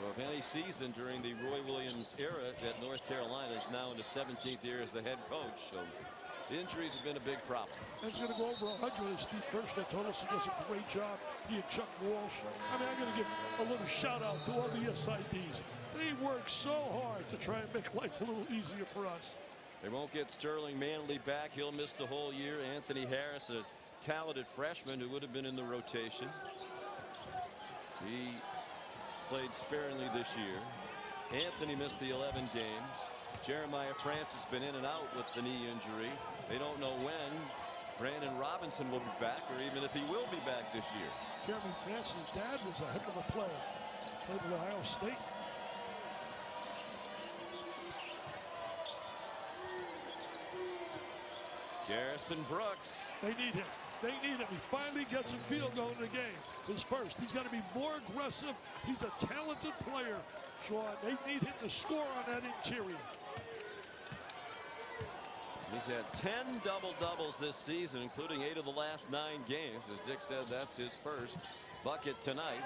of any season during the Roy Williams era at North Carolina. Is now in his 17th year as the head coach. So injuries have been a big problem. It's going to go over 100 as Steve Kirshner told us. He does a great job. He and Chuck Walsh. I mean, I'm going to give a little shout out to all the SIDs. They work so hard to try and make life a little easier for us. They won't get Sterling Manley back. He'll miss the whole year. Anthony Harris, a talented freshman who would have been in the rotation. He played sparingly this year. Anthony missed the 11 games. Jeremiah Francis been in and out with the knee injury. They don't know when Brandon Robinson will be back, or even if he will be back this year. Jeremy Francis' dad was a heck of a player. Played at Ohio State. Garrison Brooks. They need him. They need him. He finally gets a field goal in the game. His first. He's got to be more aggressive. He's a talented player, Sean. They need him to score on that interior. He's had 10 double-doubles this season, including 8 of the last 9 games. As Dick said, that's his first bucket tonight.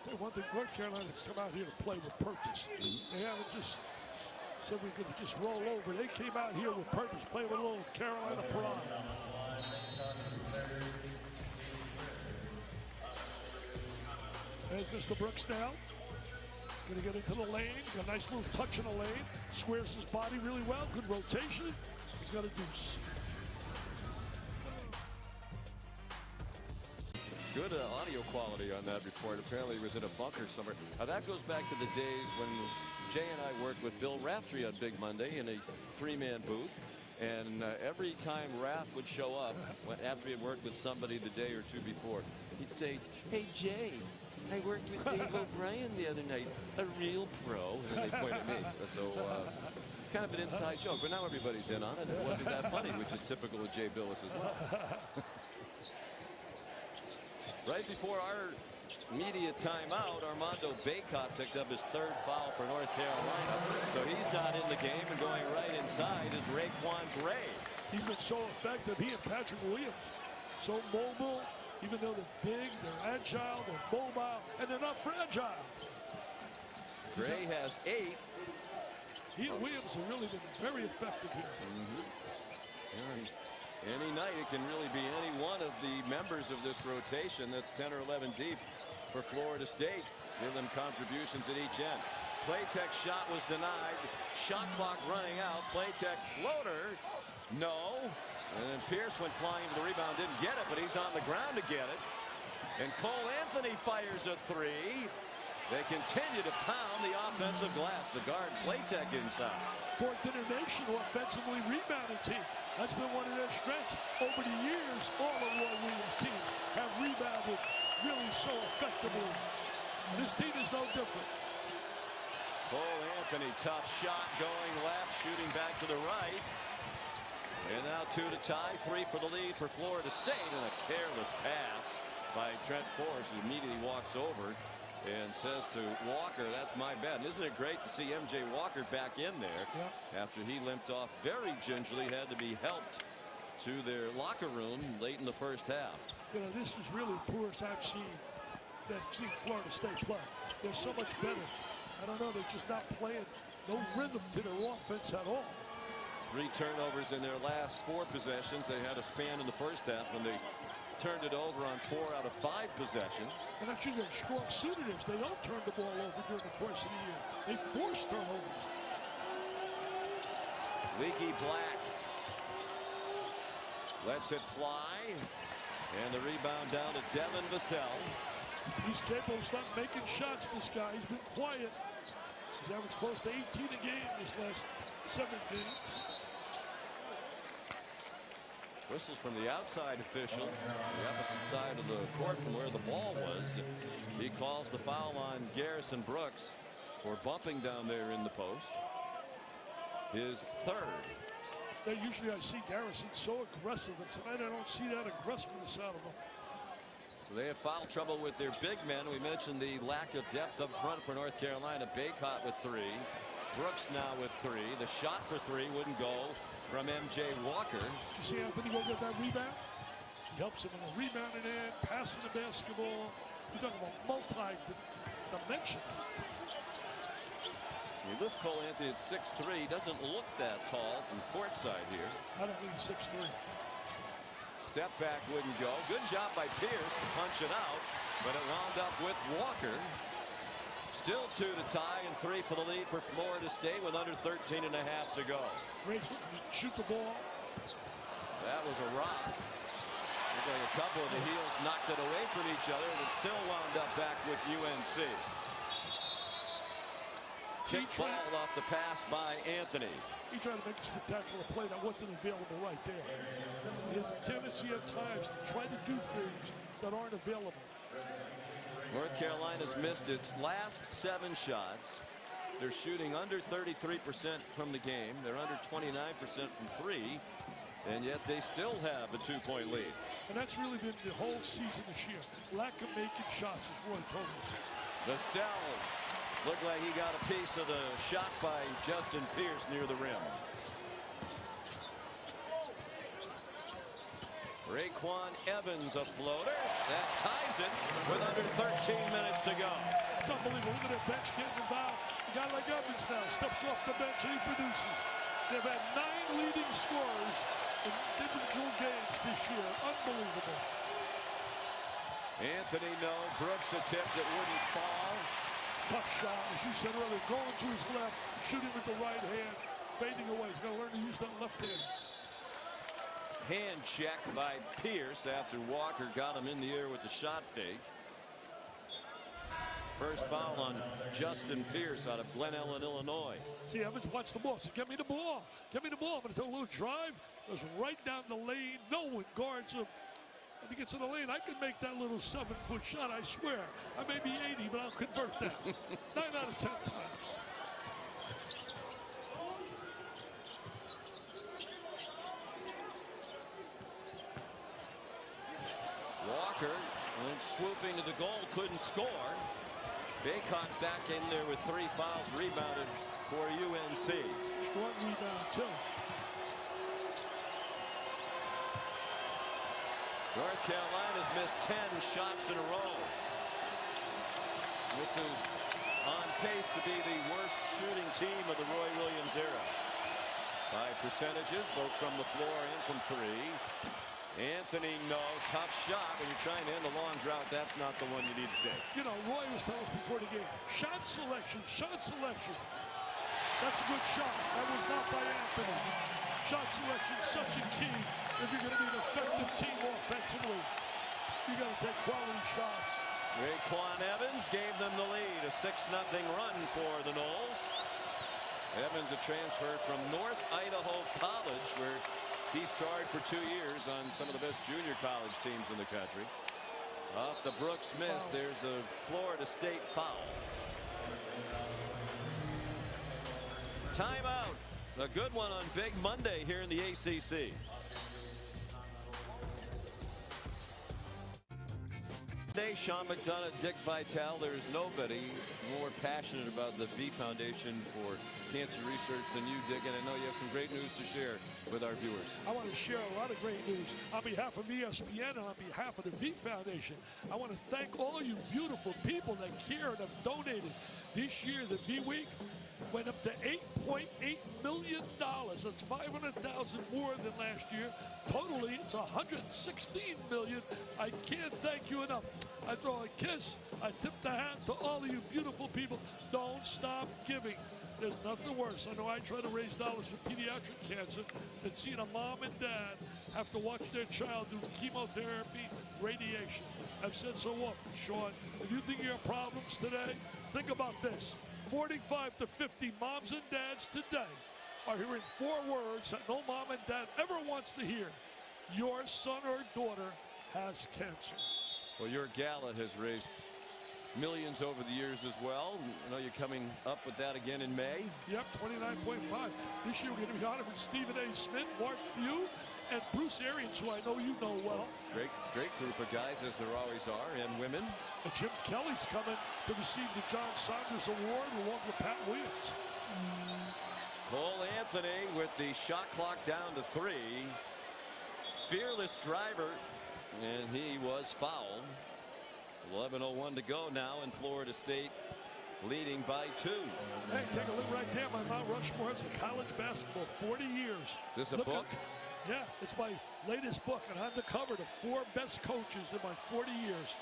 Tell you one thing, North Carolina's come out here to play with purpose. They haven't just said we're going to just roll over. They came out here with purpose, playing with a little Carolina pride. There's Mr. Brooks now. Going to get into the lane. Got a nice little touch in the lane. Squares his body really well. Good rotation. He's got a deuce. Good audio quality on that report. Apparently he was in a bunker somewhere. Now that goes back to the days when Jay and I worked with Bill Raftery on Big Monday in a 3-man booth. And every time Raf would show up, after he had worked with somebody the day or two before, he'd say, "Hey, Jay, I worked with Dave O'Brien the other night, a real pro." And they point at me. So it's kind of an inside joke, but now everybody's in on it. It wasn't that funny, which is typical of Jay Billis as well. Right before our media timeout, Armando Bacot picked up his 3rd foul for North Carolina. So he's not in the game, and going right inside is Raekwon Gray. He's been so effective. He and Patrick Williams, so mobile. Even though they're big, they're agile, they're mobile, and they're not fragile. Gray has 8. He and Williams have really been very effective here. Any night it can really be any one of the members of this rotation that's 10 or 11 deep for Florida State. Give them contributions at each end. Playtech shot was denied. Shot clock running out. Playtech floater. No. And then Pierce went flying to the rebound. Didn't get it, but he's on the ground to get it. And Cole Anthony fires a 3. They continue to pound the offensive glass. The guard Playtech inside. 4th international offensively rebounding team. That's been one of their strengths. Over the years, all of Roy Williams' teams have rebounded really so effectively. This team is no different. Cole Anthony, tough shot going left, shooting back to the right. And now 2 to tie, 3 for the lead for Florida State. And a careless pass by Trent Forrest, who immediately walks over and says to Walker, "That's my bad." And isn't it great to see MJ Walker back in there after he limped off very gingerly, had to be helped to their locker room late in the first half. You know, this is really the poorest I've seen Florida State play. They're so much better. I don't know, they're just not playing, no rhythm to their offense at all. 3 turnovers in their last 4 possessions. They had a span in the first half when they turned it over on 4 out of 5 possessions. And actually their strong suit it is. They don't turn the ball over during the course of the year. They force turnovers. Leaky Black lets it fly. And the rebound down to Devin Vassell. He's capable of not making shots, this guy. He's been quiet. He's averaged close to 18 a game this last 7 games. Whistles from the outside official, the opposite side of the court from where the ball was. He calls the foul on Garrison Brooks for bumping down there in the post. His 3rd. Yeah, usually I see Garrison so aggressive, and tonight I don't see that aggressiveness out of him. So they have foul trouble with their big men. We mentioned the lack of depth up front for North Carolina. Bacot with 3. Brooks now with 3. The shot for 3 wouldn't go from MJ Walker. Did you see Anthony go get that rebound? He helps him in the rebounding end, passing the basketball. You're talking about multi-dimension. You list Cole Anthony at 6'3". Doesn't look that tall from courtside here. I don't think he's 6'3". Step back wouldn't go. Good job by Pierce to punch it out, but it wound up with Walker. Still 2 to tie and 3 for the lead for Florida State with under 13 and a half to go. Grace shoot the ball. That was a rock. Looked like a couple of the heels knocked it away from each other, and it still wound up back with UNC. Kick ball off the pass by Anthony. He tried to make a spectacular play that wasn't available right there. He has a tendency at times to try to do things that aren't available. North Carolina's missed its last 7 shots. They're shooting under 33% from the game. They're under 29% from 3. And yet they still have a 2-point lead. And that's really been the whole season this year. Lack of making shots, as Roy told us. Vassell Looked like he got a piece of the shot by Justin Pierce near the rim. Raekwon Evans, a floater that ties it with under 13 minutes to go. It's unbelievable. Look at that bench getting involved. A guy like Evans now steps off the bench and he produces. They've had 9 leading scorers in individual games this year. Unbelievable. Anthony, no. Brooks attempt that wouldn't fall. Tough shot, as you said earlier, going to his left, shooting with the right hand, fading away. He's got to learn to use that left hand. Hand check by Pierce after Walker got him in the air with the shot fake. First foul on Justin Pierce out of Glen Ellen, Illinois. See, Evans wants the ball. So get me the ball. Get me the ball. I'm going to throw a little drive. Goes right down the lane. No one guards him. And he gets in the lane. I can make that little 7-foot shot, I swear. I may be 80, but I'll convert that. 9 out of 10 times. Walker went swooping to the goal, couldn't score. Bacot back in there with 3 fouls, rebounded for UNC. Strong rebound, too. North Carolina's missed 10 shots in a row. This is on pace to be the worst shooting team of the Roy Williams era. By percentages, both from the floor and from 3. Anthony, no. Tough shot. When you're trying to end a long drought, that's not the one you need to take. You know, Roy was telling us before the game, shot selection, shot selection. That's a good shot. That was not by Anthony. Shot selection is such a key if you're going to be an effective team offensively. You got to take quality shots. Raekwon Evans gave them the lead. A 6-0 run for the Noles. Evans, a transfer from North Idaho College, where he starred for 2 years on some of the best junior college teams in the country. Off the Brooks miss, there's a Florida State foul. Timeout. A good one on Big Monday here in the ACC. Today, Sean McDonough, Dick Vitale. There is nobody more passionate about the V Foundation for Cancer Research than you, Dick, and I know you have some great news to share with our viewers. I want to share a lot of great news on behalf of ESPN and on behalf of the V Foundation. I want to thank all you beautiful people that care and have donated. This year, the V Week went up to $8.8 million. That's 500,000 more than last year. Totally, it's 116 million. I can't thank you enough. I throw a kiss. I tip the hat to all of you beautiful people. Don't stop giving. There's nothing worse. I know I try to raise dollars for pediatric cancer than seeing a mom and dad have to watch their child do chemotherapy, radiation. I've said so often, Sean, if you think you have problems today, think about this. 45 to 50 moms and dads today are hearing 4 words that no mom and dad ever wants to hear. Your son or daughter has cancer. Well, your gala has raised millions over the years as well. I know you're coming up with that again in May. Yep, 29.5. This year we're going to be honoring Stephen A. Smith, Mark Few, and Bruce Arians, who I know you know well. Great group of guys, as there always are, and women. And Jim Kelly's coming to receive the John Saunders Award along with Pat Williams. Cole Anthony with the shot clock down to 3. Fearless driver, and he was fouled. 11:01 to go now, and Florida State leading by 2. Hey, take a look right there. My Mount Rushmore. It's the college basketball, 40 years. This a Look book? Yeah, it's my latest book, and on the cover, the 4 best coaches in my 40 years.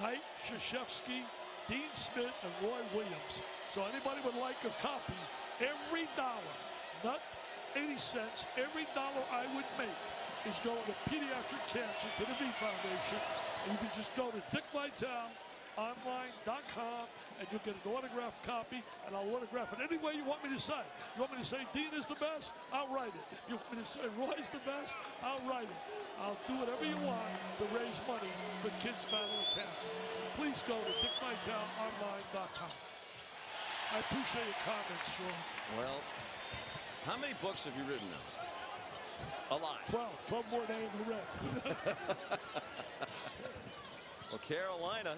Knight, Krzyzewski, Dean Smith, and Roy Williams. So anybody would like a copy, every dollar, not 80 cents, every dollar I would make is going to pediatric cancer to the V Foundation. And you can just go to DickVitaleOnline.com and you'll get an autographed copy, and I'll autograph it any way you want me to say. You want me to say Dean is the best? I'll write it. You want me to say Roy's the best? I'll write it. I'll do whatever you want to raise money for kids battling cancer. Please go to DickVitaleOnline.com. I appreciate your comments, Sean. Well, how many books have you written now? A lot. 12 more than I ever read. Well, Carolina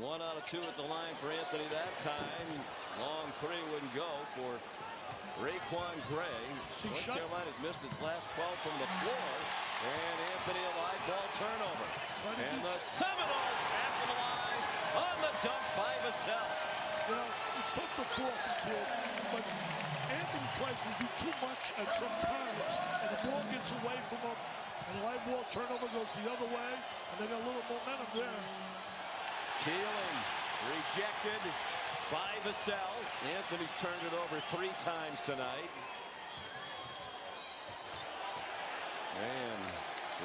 1 out of 2 at the line for Anthony that time. Long three wouldn't go for Raquan Gray. North Carolina's missed its last 12 from the floor. And Anthony a live ball turnover. And the Seminoles capitalize on the dunk by Vassell. You know, it's tough to fault the kid, but Anthony tries to do too much at some times, and the ball gets away from him, and the live ball turnover goes the other way, and they got a little momentum there. Keeling rejected by Vassell. Anthony's turned it over 3 times tonight. And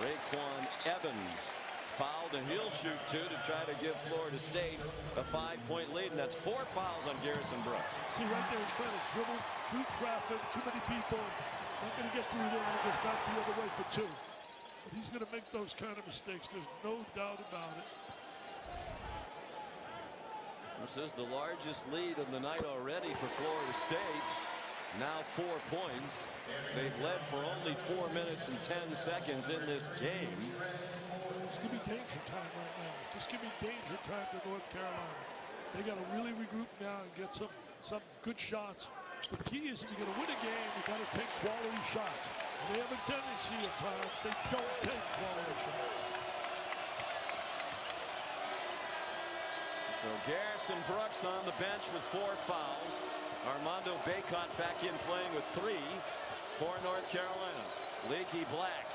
Raquan Evans fouled, and he'll shoot 2 to try to give Florida State a 5-point lead, and that's 4 fouls on Garrison Brooks. See right there, he's trying to dribble through traffic, too many people, not going to get through there, and it goes back the other way for 2. But he's going to make those kind of mistakes, there's no doubt about it. This is the largest lead of the night already for Florida State. Now 4 points. They've led for only 4 minutes and 10 seconds in this game. Just give me danger time right now. Just give me danger time to North Carolina. They got to really regroup now and get some good shots. The key is if you're going to win a game, you got to take quality shots. And they have a tendency at times they don't take quality shots. So Garrison Brooks on the bench with 4 fouls. Armando Bacot back in playing with 3 for North Carolina. Leaky Black.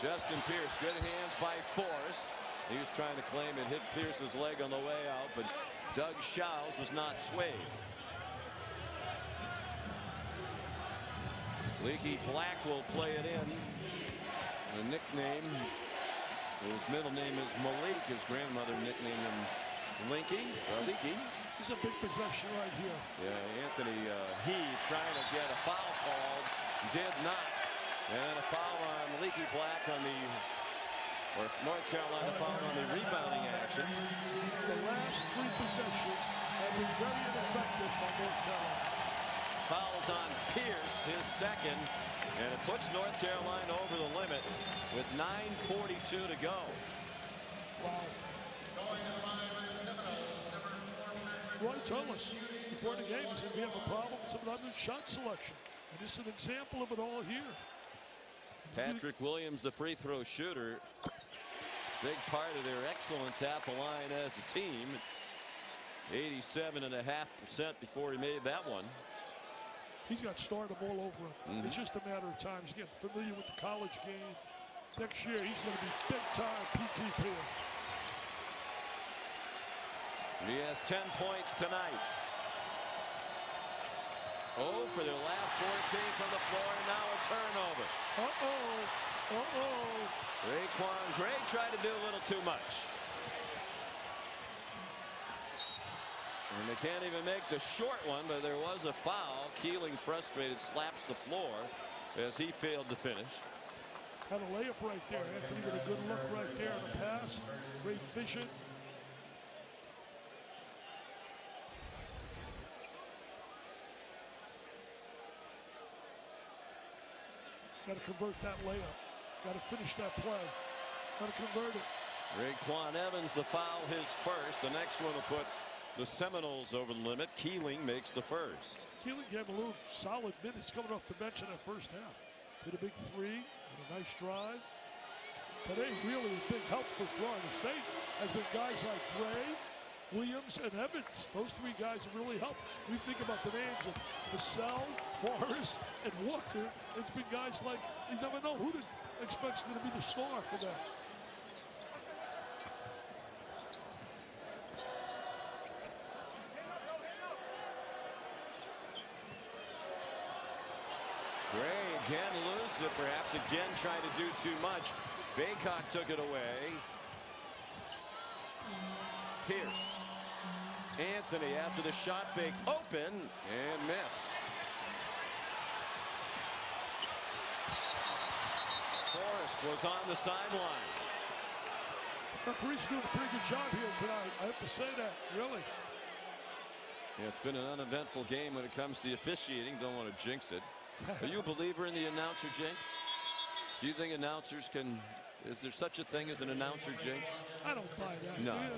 Justin Pierce, good hands by Forrest. He was trying to claim it hit Pierce's leg on the way out, but Doug Shows was not swayed. Leaky Black will play it in. The nickname, his middle name is Malik. His grandmother nicknamed him Leaky. This is a big possession right here. Yeah, Anthony Heed trying to get a foul called, did not. And a foul on Leaky Black on the, or North Carolina foul on the rebounding action. The last 3 possessions have been very ineffective by North Carolina. Fouls on Pierce, his second, and it puts North Carolina over the limit with 9:42 to go. Wow. Roy told us before the game, he said we have a problem with some of the shot selection. And this is an example of it all here. Patrick Williams, the free throw shooter, big part of their excellence at the line as a team. 87.5% before he made that one. He's got stardom all over him. It's just a matter of time. He's getting familiar with the college game. Next year, he's going to be big time PTP. He has 10 points tonight. 0 for their last 14 from the floor, and now a turnover. Raquan Gray tried to do a little too much. And they can't even make the short one, but there was a foul. Keeling, frustrated, slaps the floor as he failed to finish. Had a layup right there. Anthony with a good look right there on the pass. Great vision. Got to convert that layup. Got to finish that play. Got to convert it. Raquan Evans, the foul, his first. The next one will put the Seminoles over the limit. Keeling makes the first. Keeling gave a little solid minutes coming off the bench in that first half. Hit a big 3 and a nice drive. Today, really a big help for Florida State has been guys like Gray, Williams, and Evans. Those 3 guys have really helped. We think about the names of Vassell, Forrest, and Walker. It's been guys like, you never know who to expect's going to be the star for that. Gray again loose, perhaps again trying to do too much. Bacot took it away. Pierce. Anthony after the shot fake, open and missed. Forrest was on the sideline. Referee's doing a pretty good job here tonight. I have to say that, really. Yeah, it's been an uneventful game when it comes to the officiating. Don't want to jinx it. Are you a believer in the announcer jinx? Do you think announcers can Is there such a thing as an announcer jinx? I don't buy that. No. I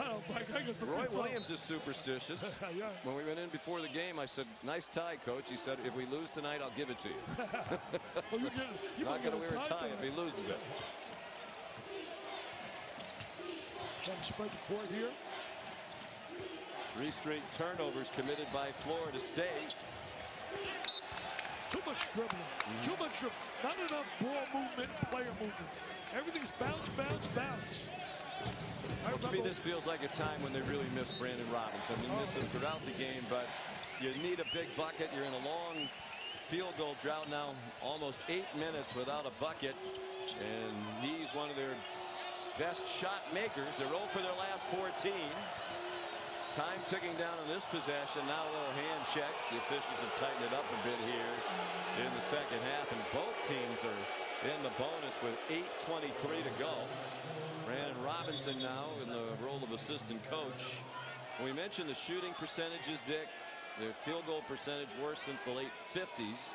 don't buy that. Roy Williams is superstitious. Yeah. When we went in before the game, I said, "Nice tie, coach." He said, "If we lose tonight, I'll give it to you." Well, you Not going to wear a tie tonight. if he loses it. Trying to spread the court here. 3 straight turnovers committed by Florida State. Too much dribbling. Too much dribbling. Not enough ball movement, player movement. Everything's bounce, bounce, bounce. Well, to me, this feels like a time when they really miss Brandon Robinson. They miss him throughout the game, but you need a big bucket. You're in a long field goal drought now, almost 8 minutes without a bucket, and he's one of their best shot makers. They're 0 for their last 14. Time ticking down on this possession. Now a little hand check. The officials have tightened it up a bit here in the second half, and both teams are in the bonus with 8:23 to go. Brandon Robinson now in the role of assistant coach. We mentioned the shooting percentages, Dick. Their field goal percentage worse since the late 50s.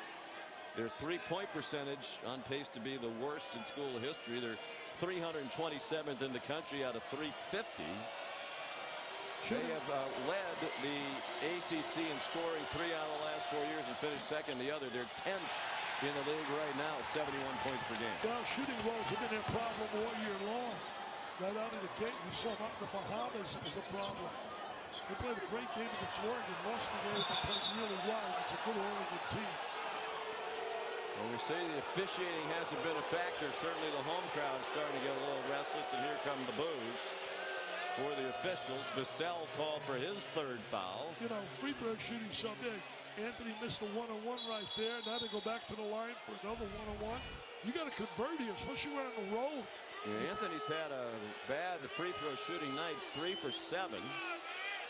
Their 3-point percentage on pace to be the worst in school history. They're 327th in the country out of 350. They have led the ACC in scoring 3 out of the last 4 years and finished second the other. They're 10th in the league right now, 71 points per game. Well, shooting rolls have been their problem all year long. Right out of the gate, we saw them out in the Bahamas as a problem. They played a great game against Oregon, lost the game, but played really well. It's a good Oregon team. When we say the officiating hasn't been a factor, certainly the home crowd is starting to get a little restless, and here come the boos for the officials. Vassell called for his 3rd foul. You know, free throw shooting so big. Anthony missed the one-on-one right there. Now they go back to the line for another one-on-one. You got to convert here, especially when on the road. Yeah, Anthony's had a bad free throw shooting night, 3 for 7.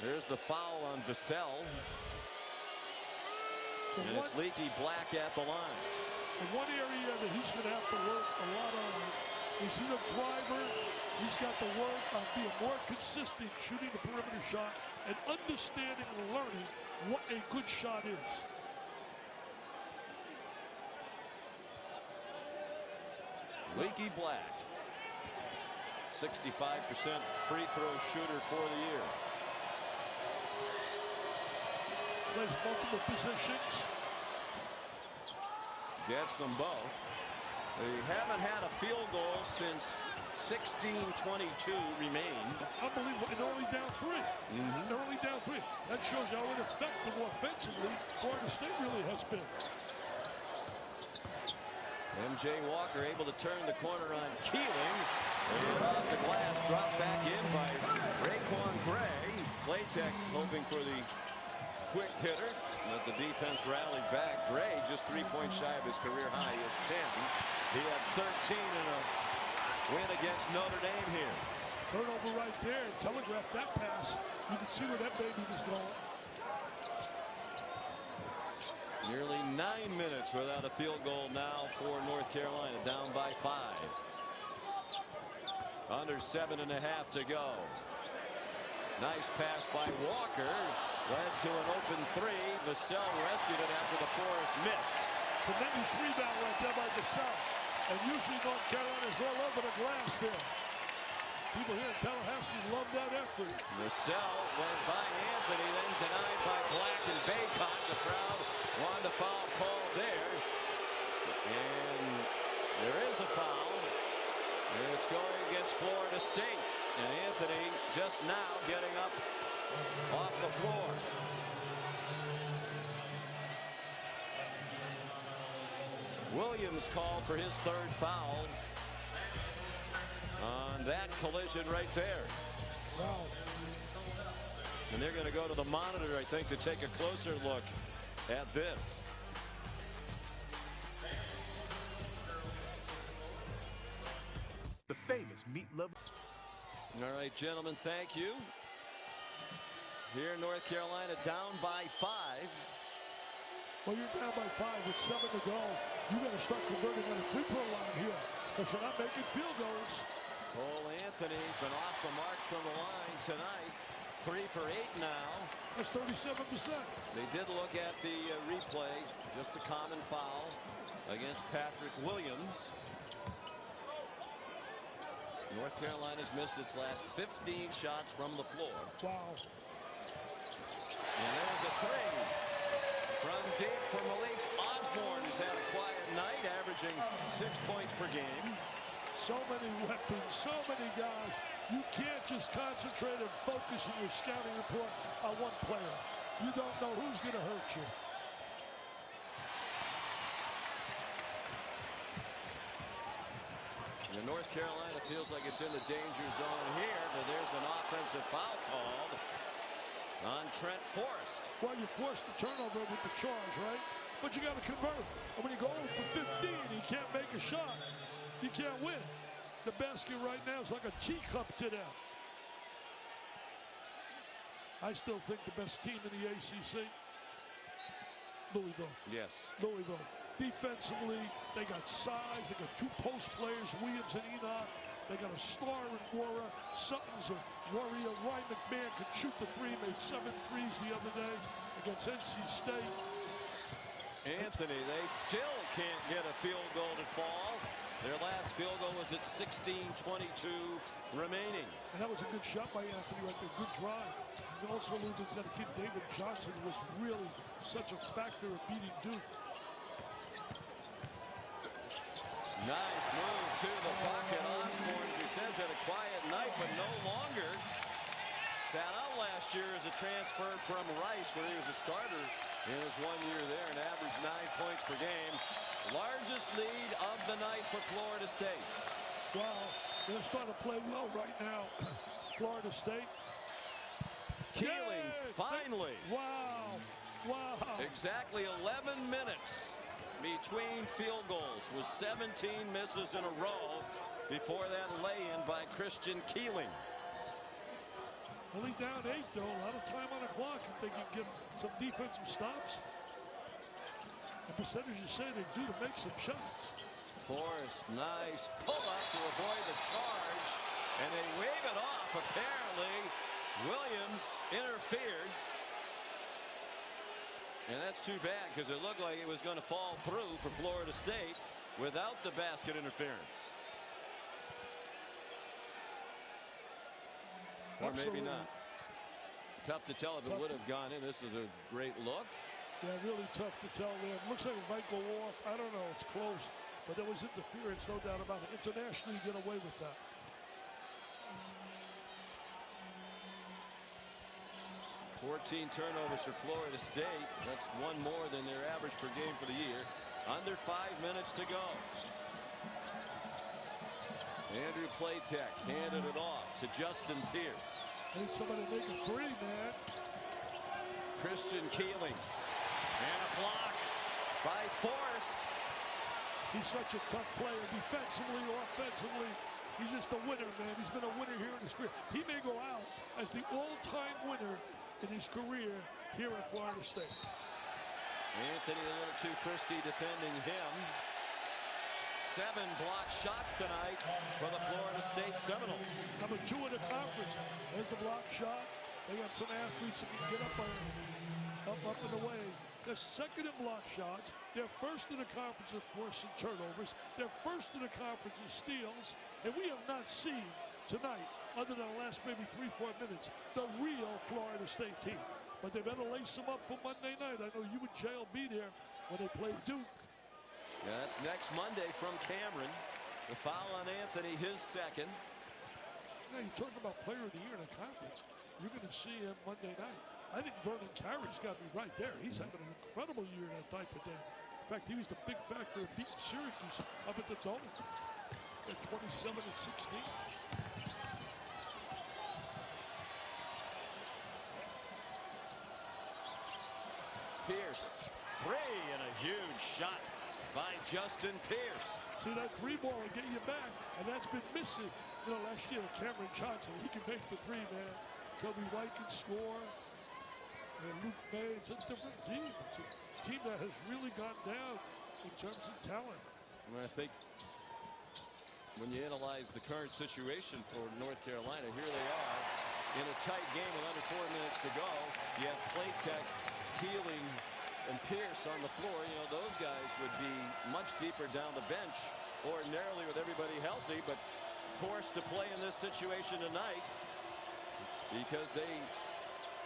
There's the foul on Vassell. And it's Leaky Black at the line. And one area that he's going to have to work a lot on is he's a driver. He's got to work on being more consistent shooting the perimeter shot and understanding and learning what a good shot is. Leaky Black, 65% free throw shooter for the year. Plays multiple positions. Gets them both. They haven't had a field goal since 16:22 remained. Unbelievable. And only down 3. They're only down 3. That shows you how ineffective offensively Florida State really has been. MJ Walker able to turn the corner on Keeling. And off the glass, dropped back in by Raquan Gray. Claytech hoping for the quick hitter, but the defense rallied back. Gray just 3 points shy of his career high. He has 10. He had 13 in a win against Notre Dame here. Turnover right there. Telegraph that pass. You can see where that baby was going. Nearly 9 minutes without a field goal now for North Carolina, down by 5. Under 7.5 to go. Nice pass by Walker. Led to an open 3. Vassell rescued it after the Forrest miss. Tremendous rebound right there by Vassell. And usually North Carolina is all over the glass there. People here in Tallahassee love that effort. Vassell went by Anthony, then denied by Black and Baycott. The crowd wanted a foul call there. And there is a foul. And it's going against Florida State. And Anthony just now getting up off the floor. Williams called for his 3rd foul on that collision right there. Wow. And they're going to go to the monitor, I think, to take a closer look at this. The famous Meat Lover. All right, gentlemen, thank you. Here, North Carolina down by 5. Well, you're down by 5 with 7 to go. You got to start converting on the free throw line here, because you're not making field goals. Cole Anthony's been off the mark from the line tonight. 3 for 8 now. That's 37%. They did look at the replay. Just a common foul against Patrick Williams. North Carolina's missed its last 15 shots from the floor. Wow. And there's a three from deep for Malik Osborne, who's had a quiet night, averaging 6 points per game. So many weapons, so many guys. You can't just concentrate and focus in your scouting report on one player. You don't know who's going to hurt you. And North Carolina feels like it's in the danger zone here, but there's an offensive foul called on Trent Forrest. Well, you forced the turnover with the charge, right? But you got to convert. And when you go for 15, you can't make a shot. You can't win. The basket right now is like a teacup to them. I still think the best team in the ACC, Louisville. Yes. Louisville. Defensively, they got size. They got two post players, Williams and Enoch. They got a star in Wara. Sutton's a warrior. Ryan McMahon could shoot the three. Made 7 threes the other day against NC State. Anthony, they still can't get a field goal to fall. Their last field goal was at 16:22 remaining. And that was a good shot by Anthony right there. Good drive. And also, Louisville's got to keep David Johnson, who was really such a factor of beating Duke. Nice move to the pocket. Osborne, as he says, had a quiet night, but no longer. Sat out last year as a transfer from Rice, where he was a starter in his 1 year there and averaged 9 points per game. Largest lead of the night for Florida State. Wow, they're starting to play well right now. Florida State. Keeling, finally. Wow, wow. Exactly 11 minutes between field goals, with 17 misses in a row before that lay-in by Christian Keeling. Only down 8, though. A lot of time on the clock if they can get some defensive stops. The percentages say they do to make some shots. Forrest, nice pull-up to avoid the charge, and they wave it off. Apparently, Williams interfered. And that's too bad, because it looked like it was going to fall through for Florida State without the basket interference. Or maybe not. Tough to tell if it would have gone in. This is a great look. Yeah, really tough to tell there. Looks like it might go off. I don't know. It's close. But there was interference, no doubt about it. Internationally, you get away with that. $14 turnovers for Florida State. That's one more than their average per game for the year. Under 5 minutes to go. Andrew Platek handed it off to Justin Pierce. Need somebody to make a free, man. Christian Keeling. And a block by Forrest. He's such a tough player, defensively, offensively. He's just a winner, man. He's been a winner here in his career. He may go out as the all-time winner in his career here at Florida State. Anthony a little too frisky defending him. 7 blocked shots tonight for the Florida State Seminoles. Number 2 in the conference. There's the block shot. They got some athletes that can get up and away. They're second in block shots. They're first in the conference in forcing turnovers. They're first in the conference in steals. And we have not seen tonight, other than the last maybe 3-4 minutes, the real Florida State team. But they better lace them up for Monday night. I know you and Jay will be there when they play Duke. Yeah, that's next Monday from Cameron. The foul on Anthony, his second. Now, you're talking about player of the year in the conference. You're going to see him Monday night. I think Vernon Carey's got to be right there. He's having an incredible year in that type of day. In fact, he was the big factor in beating Syracuse up at the Dome at 27 and 16. Pierce, 3, and a huge shot by Justin Pierce. See, that 3 ball will get you back, and that's been missing. You know, last year, Cameron Johnson, he can make the 3, man. Kobe White can score. And Luke May, it's a different team. It's a team that has really gone down in terms of talent. I think when you analyze the current situation for North Carolina, here they are in a tight game with under 4 minutes to go. You have Platek, Keeling, and Pierce on the floor. You know, those guys would be much deeper down the bench ordinarily with everybody healthy, but forced to play in this situation tonight because they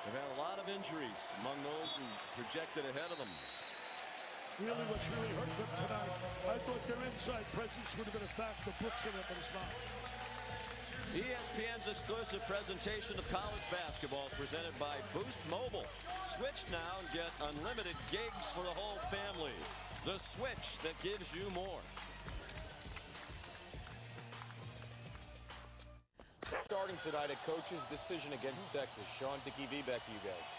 have had a lot of injuries among those who projected ahead of them. Really, what's really hurt them tonight, I thought their inside presence would have been a factor. Brooks in it, but it's not. ESPN's exclusive presentation of college basketball is presented by Boost Mobile. Switch now and get unlimited gigs for the whole family. The switch that gives you more. Starting tonight, a coach's decision against Texas. Sean, Dickie V, back to you guys.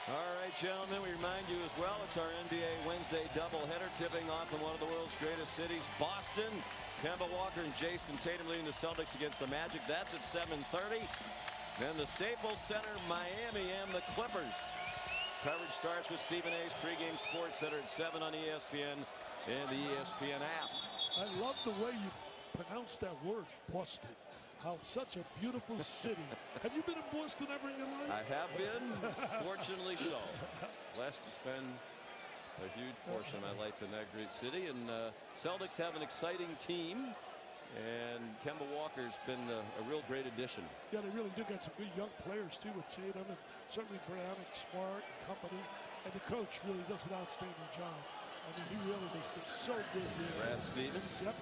All right, gentlemen, we remind you as well, it's our NBA Wednesday doubleheader tipping off in one of the world's greatest cities, Boston. Kemba Walker and Jason Tatum leading the Celtics against the Magic. That's at 7:30. Then the Staples Center, Miami and the Clippers. Coverage starts with Stephen A's pregame Sports Center at 7 on ESPN and the ESPN app. I love the way you pronounce that word, Boston. How such a beautiful city. Have you been in Boston ever in your life? I have been, fortunately so. Blessed to spend a huge portion of my life in that great city. And Celtics have an exciting team. And Kemba Walker's been a real great addition. Yeah, they really do got some good young players, too, with Tatum and certainly Brown and Smart and company. And the coach really does an outstanding job. I mean, he really has been so good here. Brad Stevens. Yep.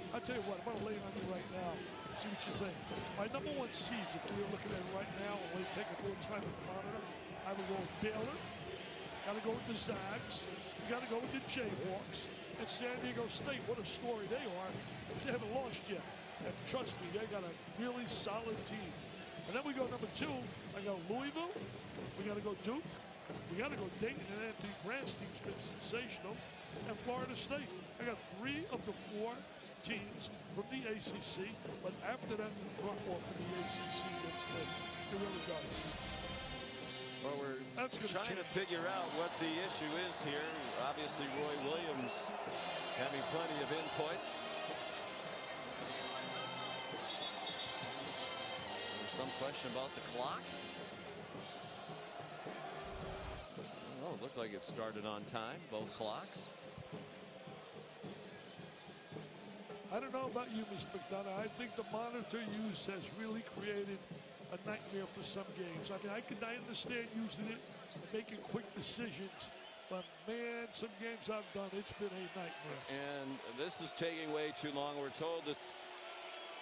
I'll tell you what, I'm going to lay it on you right now. See what you think. My number one seeds, if we were looking at it right now, and we take a little time to monitor, I would go with Baylor. Got to go with the Zags. You got to go with the Jayhawks. And San Diego State, what a story they are. They haven't lost yet. And trust me, they got a really solid team. And then we go number 2. I got Louisville. We got to go Duke. We got to go Dayton, and Anthony Grant's team's been sensational. And Florida State. I got 3 of the 4 teams from the ACC, but after that, the drop off from the ACC gets big. It really does. Well, we're trying to figure out what the issue is here. Obviously, Roy Williams having plenty of input. There's some question about the clock. Oh, it looked like it started on time, both clocks. I don't know about you, Ms. McDonough. I think the monitor use has really created a nightmare for some games. I mean, I understand using it and making quick decisions, but man, some games I've done, it's been a nightmare. And this is taking way too long. We're told this,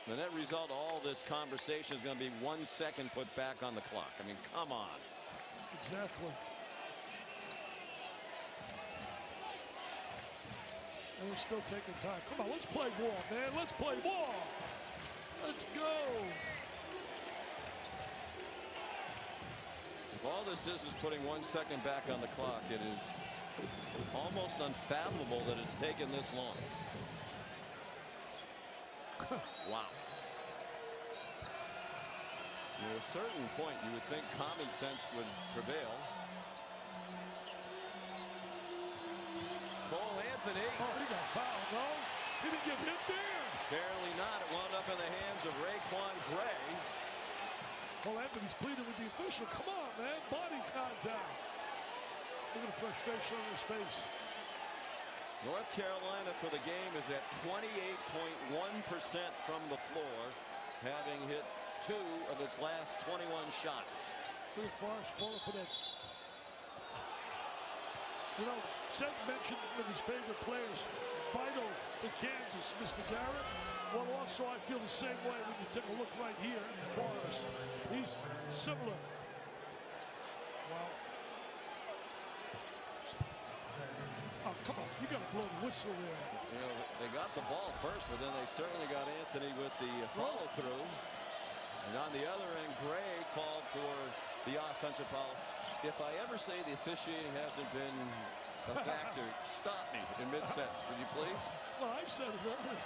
the net result of all this conversation is going to be 1 second put back on the clock. I mean, come on. Exactly. And we're still taking time. Come on, let's play ball, man. Let's play ball. Let's go. If all this is putting 1 second back on the clock, it is almost unfathomable that it's taken this long. Wow. At a certain point, you would think common sense would prevail. Cole Anthony. Oh, he got fouled, no? He didn't get hit there. Apparently not. It wound up in the hands of Raquan Gray. Cole Anthony's pleading with the official. Come on, man. Body contact. Look at the frustration on his face. North Carolina for the game is at 28.1% from the floor, having hit 2 of its last 21 shots. Look at Forrest calling for that. You know, Seth mentioned one of his favorite players, vital for Kansas, Mr. Garrett. Well, also, I feel the same way when you take a look right here at Forrest. He's similar. Wow. Oh, come on. You got to blow the whistle there. You know, they got the ball first, but then they certainly got Anthony with the follow-through. And on the other end, Gray called for the offensive foul. If I ever say the officiating hasn't been a factor, stop me in mid-sentence, would you please? Well, I said it earlier.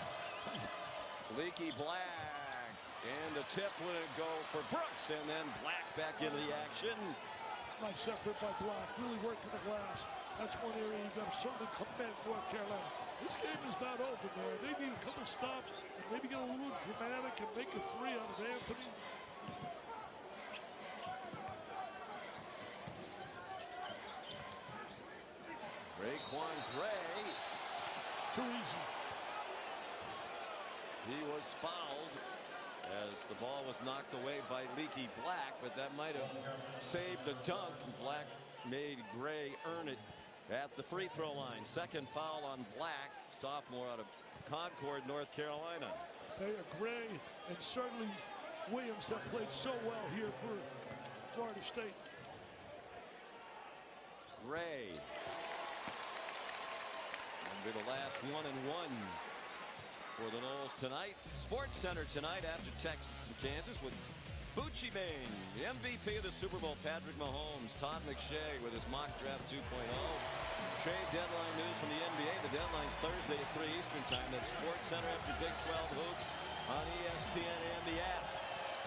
Leaky Black, and the tip wouldn't go for Brooks, and then Black back into the action. Nice effort by Black, really working the glass. That's one area you got to certainly commend North Carolina. This game is not over, man. They need a couple stops, and maybe get a little dramatic and make a 3 out of Anthony. Raquan Gray. Too easy. He was fouled as the ball was knocked away by Leaky Black, but that might have saved the dunk. Black made Gray earn it at the free throw line. Second foul on Black, sophomore out of Concord, North Carolina. Gray and certainly Williams have played so well here for Florida State. Gray. And be the last 1-and-1 for the Noles tonight. Sports Center tonight after Texas and Kansas with Bucci Bane, the MVP of the Super Bowl, Patrick Mahomes, Todd McShay with his mock draft 2.0. Trade deadline news from the NBA. The deadline's Thursday at 3 Eastern time. That's Sports Center after Big 12 hoops on ESPN and the app.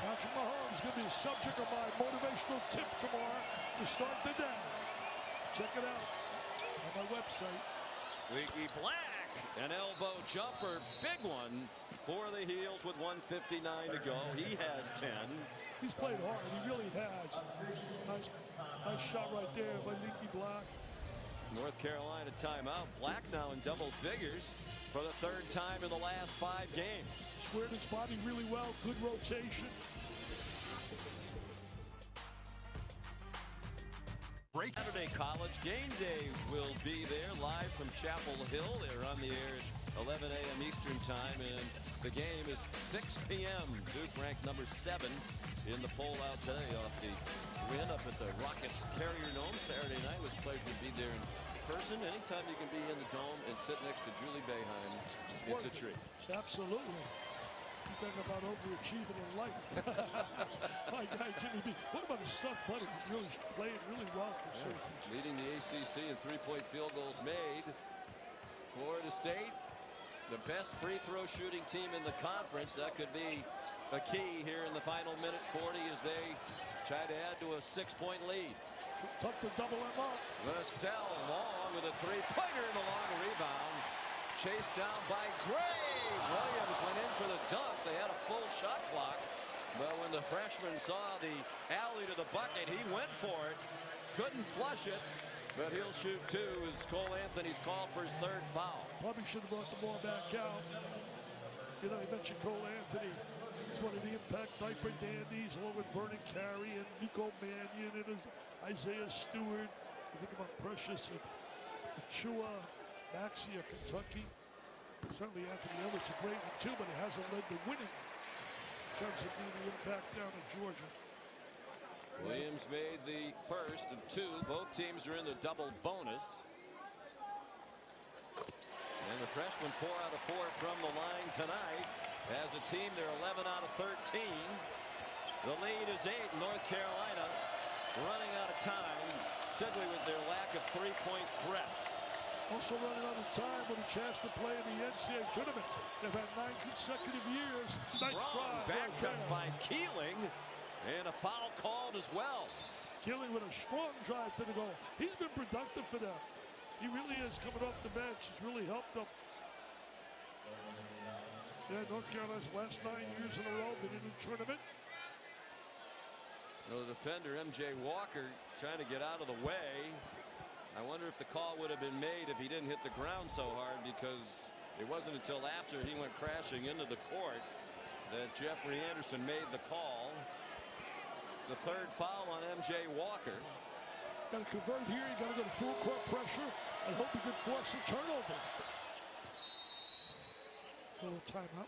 Patrick Mahomes is going to be the subject of my motivational tip tomorrow to start the day. Check it out on my website. Leaky Black, an elbow jumper, big one for the Heels with 1:59 to go. He has 10. He's played hard. He really has. Nice shot right there by Leaky Black. North Carolina timeout. Black now in double figures for the third time in the last 5 games. Squared his body really well. Good rotation. Saturday College Game Day will be there live from Chapel Hill. They're on the air at 11 a.m. Eastern time, and the game is 6 p.m. Duke ranked number 7 in the poll out today off the win up at the Rockets Carrier Dome Saturday night. It was a pleasure to be there in person. Anytime you can be in the dome and sit next to Julie Boeheim, it's a treat. Absolutely. You talk about overachieving in life. My guy Jimmy B. What about his son, buddy? He's really playing really well for Syracuse. Leading the ACC in three-point field goals made. Florida State, the best free throw shooting team in the conference. That could be a key here in the final minute 40 as they try to add to a 6-point lead. Tough to double him up. Vassell long with a three-pointer and a long rebound. Chased down by Gray. Williams went in for the dunk. They had a full shot clock. But when the freshman saw the alley to the bucket, he went for it. Couldn't flush it. But he'll shoot 2 as Cole Anthony's called for his 3rd foul. Probably should have brought the ball back out. You know, you mentioned Cole Anthony. He's one of the impact diaper dandies, along with Vernon Carey and Nico Mannion and Isaiah Stewart. You think about Precious and Chua, Maxey of Kentucky. Certainly Anthony Edwards a great one too, but it hasn't led to winning in terms of being the impact down in Georgia. Williams made the first of 2. Both teams are in the double bonus. And the freshman 4 out of 4 from the line tonight. As a team, they're 11 out of 13. The lead is 8. North Carolina running out of time, particularly with their lack of three-point threats. Also running out of time with a chance to play in the NCAA tournament. They've had 9 consecutive years. Nice Strong back cut by Keeling. And a foul called as well. Keeling with a strong drive to the goal. He's been productive for them. He really is coming off the bench. He's really helped them. Yeah, North Carolina's last 9 years in a row been in the tournament. The defender, M.J. Walker, trying to get out of the way. I wonder if the call would have been made if he didn't hit the ground so hard, because it wasn't until after he went crashing into the court that Jeffrey Anderson made the call. It's the 3rd foul on M.J. Walker. Got to convert here. You got to go to full court pressure and hope he can force a turnover. A little timeout.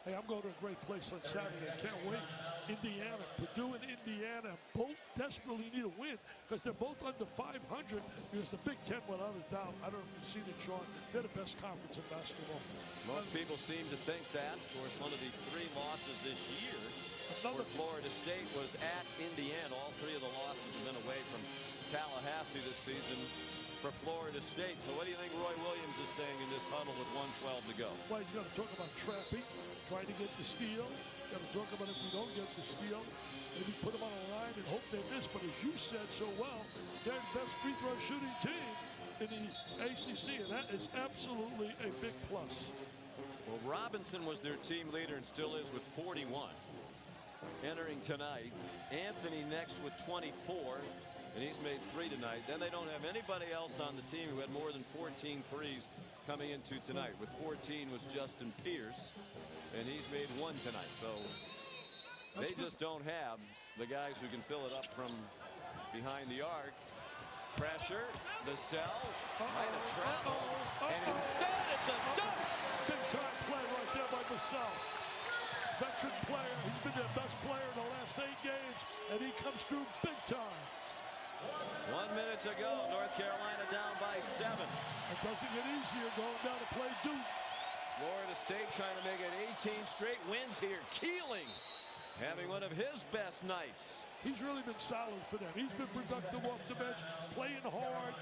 Hey, I'm going to a great place on Saturday. Can't wait. Indiana, Purdue and Indiana both desperately need a win because they're both under 500. Because the Big Ten, without a doubt, I don't know if you've seen it, Sean, they're the best conference in basketball. Most people seem to think that. Of course, one of the 3 losses this year for Florida State was at Indiana. All 3 of the losses have been away from Tallahassee this season for Florida State. So what do you think Roy Williams is saying in this huddle with 1:12 to go? Well, he's got to talk about trapping, trying to get the steal. Got to talk about if we don't get the steal, maybe put them on a line and hope they miss. But as you said so well, they're the best free throw shooting team in the ACC, and that is absolutely a big plus. Well, Robinson was their team leader and still is with 41 entering tonight. Anthony next with 24. And he's made 3 tonight. Then they don't have anybody else on the team who had more than 14 threes coming into tonight. With 14 was Justin Pierce. and he's made one tonight. So they just don't have the guys who can fill it up from behind the arc. Pressure, the cell, might have traveled, and instead it's a dunk. Big time play right there by Vassell. Veteran player, he's been their best player in the last 8 games, and he comes through big time. 1 minute to go, North Carolina down by 7. It doesn't get easier going down to play Duke. Florida State trying to make it 18 straight wins here. Keeling having one of his best nights. He's really been solid for them. He's been productive off the bench, playing hard.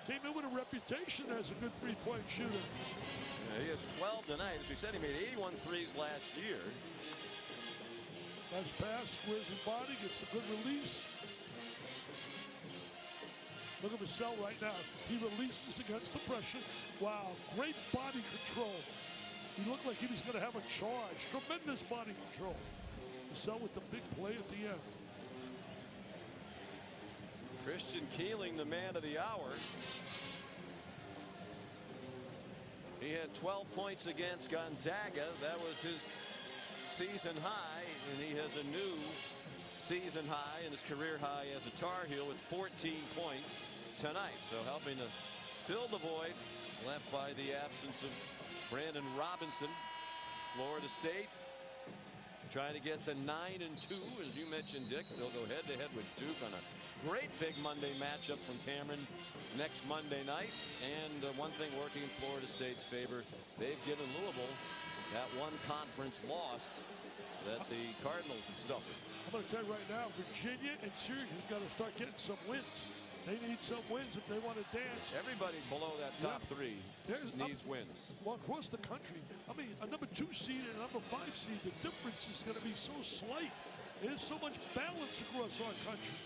Came in with a reputation as a good three-point shooter. Yeah, he has 12 tonight. As we said, he made 81 threes last year. Nice pass, squares his body, gets a good release. Look at Vassell right now. He releases against the pressure. Wow, great body control. He looked like he was going to have a charge. Tremendous body control. Vassell with the big play at the end. Christian Keeling, the man of the hour. He had 12 points against Gonzaga. That was his season high, and he has a new season high and his career high as a Tar Heel with 14 points tonight. So helping to fill the void left by the absence of Brandon Robinson. Florida State trying to get to 9-2, as you mentioned, Dick. They'll go head-to-head with Duke on a great big Monday matchup from Cameron next Monday night. And one thing working in Florida State's favor, they've given Louisville that one conference loss that the Cardinals have suffered. I'm going to tell you right now, Virginia and Syracuse got to start getting some wins. They need some wins if they want to dance. Everybody below that top three needs wins. Well, across the country, I mean, a number 2 seed and a number 5 seed, the difference is going to be so slight. There's so much balance across our country.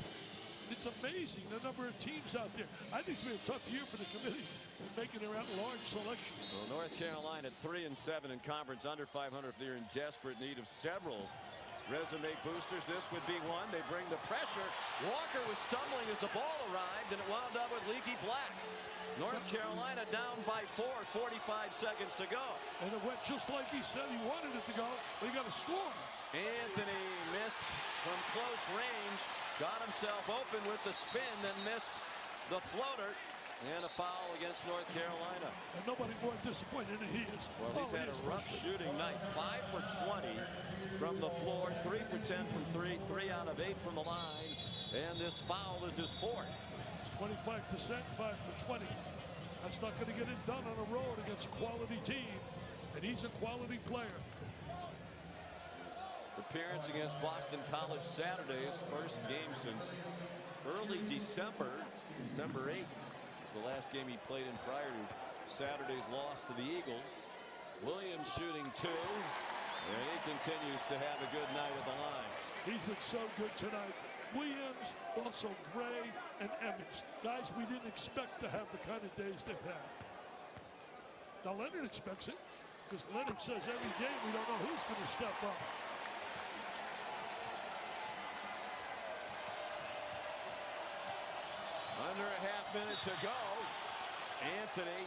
It's amazing the number of teams out there. I think it's been a tough year for the committee in making their at-large selection. Well, North Carolina at 3-7 in conference, under 500. They're in desperate need of several resume boosters. This would be one. They bring the pressure. Walker was stumbling as the ball arrived, and it wound up with Leaky Black. North Carolina down by 4, 45 seconds to go. And it went just like he said he wanted it to go, but he got a score. Anthony missed from close range, got himself open with the spin, then missed the floater. And a foul against North Carolina. And nobody more disappointed than he is. Well, he's had a rough shooting night. 5 for 20 from the floor, 3 for 10 from 3, 3 out of 8 from the line. And this foul is his 4th. It's 25%, 5 for 20. That's not going to get it done on the road against a quality team. And he's a quality player. His appearance against Boston College Saturday, his first game since early December 8th. The last game he played in prior to Saturday's loss to the Eagles. Williams shooting 2, and he continues to have a good night at the line. He's been so good tonight. Williams, also Gray, and Evans. Guys we didn't expect to have the kind of days they've had. Now Leonard expects it, because Leonard says every game we don't know who's going to step up. Under a half-minute to go. Anthony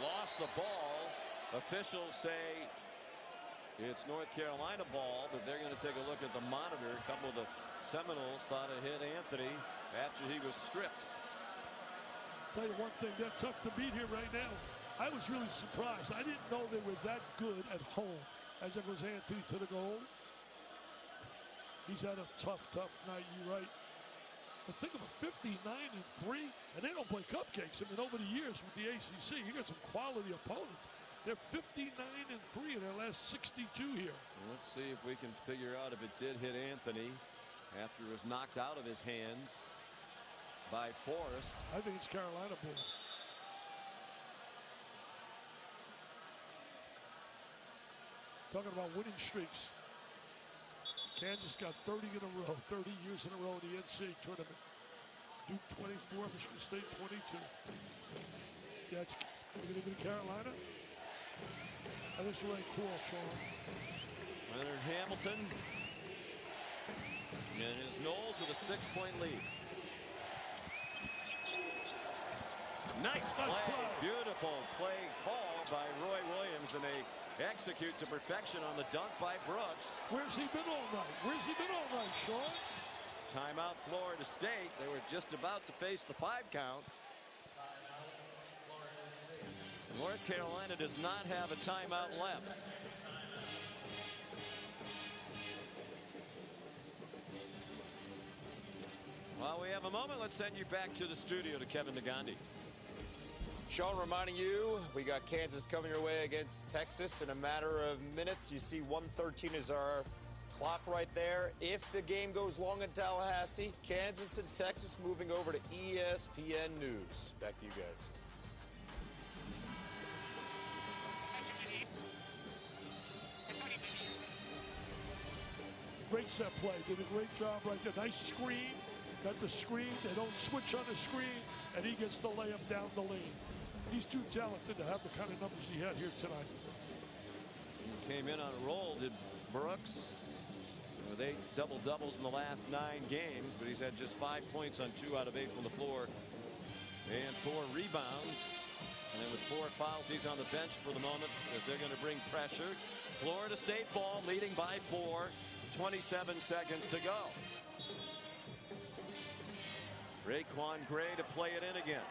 lost the ball. Officials say it's North Carolina ball, but they're going to take a look at the monitor. A couple of the Seminoles thought it hit Anthony after he was stripped. Tell you one thing, they're tough to beat here right now. I was really surprised. I didn't know they were that good at home. As it was Anthony to the goal. He's had a tough night, you're right. But think of a 59-3, and they don't play cupcakes. I mean, over the years with the ACC, you got some quality opponents. They're 59-3 in their last 62 here. Well, let's see if we can figure out if it did hit Anthony after it was knocked out of his hands by Forrest. I think it's Carolina ball. Talking about winning streaks. Kansas got 30 in a row, 30 years in a row in the NCAA tournament. Duke 24, Michigan State 22. Yeah, it's even Carolina. And that's the right call, Sean. Leonard Hamilton and his Noles with a 6-point lead. Nice play. Beautiful play call by Roy Williams, and they execute to perfection on the dunk by Brooks. Where's he been all night? Where's he been all night, Sean? Timeout Florida State. They were just about to face the 5 count. North Carolina does not have a timeout left. While we have a moment, let's send you back to the studio to Kevin Negandhi. Sean, reminding you, we got Kansas coming your way against Texas in a matter of minutes. You see 1:13 is our clock right there. If the game goes long in Tallahassee, Kansas and Texas moving over to ESPN News. Back to you guys. Great set play. Did a great job right there. Nice screen. Got the screen. They don't switch on the screen, and he gets the layup down the lane. He's too talented to have the kind of numbers he had here tonight. Came in on a roll, did Brooks, with 8 double-doubles in the last 9 games, but he's had just 5 points on 2 out of 8 from the floor and 4 rebounds. And then with 4 fouls, he's on the bench for the moment as they're going to bring pressure. Florida State ball, leading by 4. 27 seconds to go. Raekwon Gray to play it in again.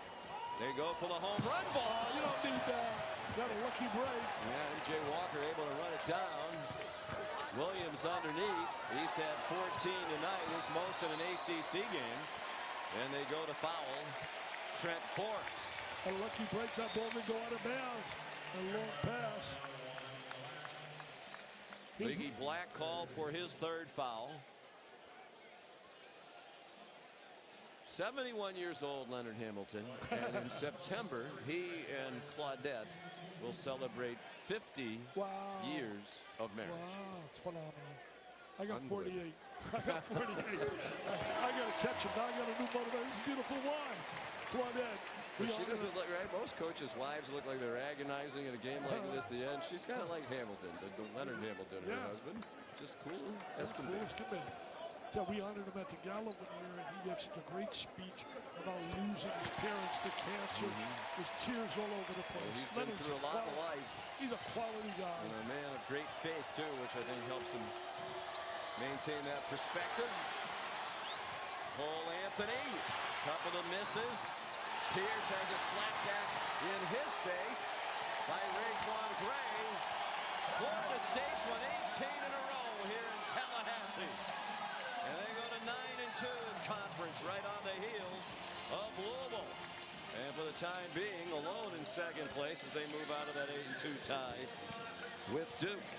They go for the home run ball. You don't need that. Got a lucky break. Yeah, M.J. Walker able to run it down. Williams underneath. He's had 14 tonight, his most in an ACC game. And they go to foul Trent Forrest. A lucky break. That ball didn't go out of bounds. A long pass. Biggie Black called for his 3rd foul. 71 years old, Leonard Hamilton, and in September he and Claudette will celebrate 50 years of marriage. Wow, it's phenomenal. I got 48. I got 48. I got to catch him. Now I got a new motivation. This is beautiful wine. Claudette. But she doesn't look right. Most coaches' wives look like they're agonizing in a game like this at the end. She's kind of like Hamilton, the Leonard Hamilton, her husband. Just cool as can be. So we honored him at the gala one year, and he gave such a great speech about losing his parents to cancer. There's tears all over the place. Well, he's been through a lot of life. He's a quality guy. And a man of great faith, too, which I think helps him maintain that perspective. Cole Anthony, couple of misses. Pierce has it slapped back in his face by Raekwon Gray. Florida State's won 18 in a row here in Tallahassee. And they go to 9-2 in conference, right on the heels of Louisville. And for the time being, alone in 2nd place as they move out of that 8-2 tie with Duke.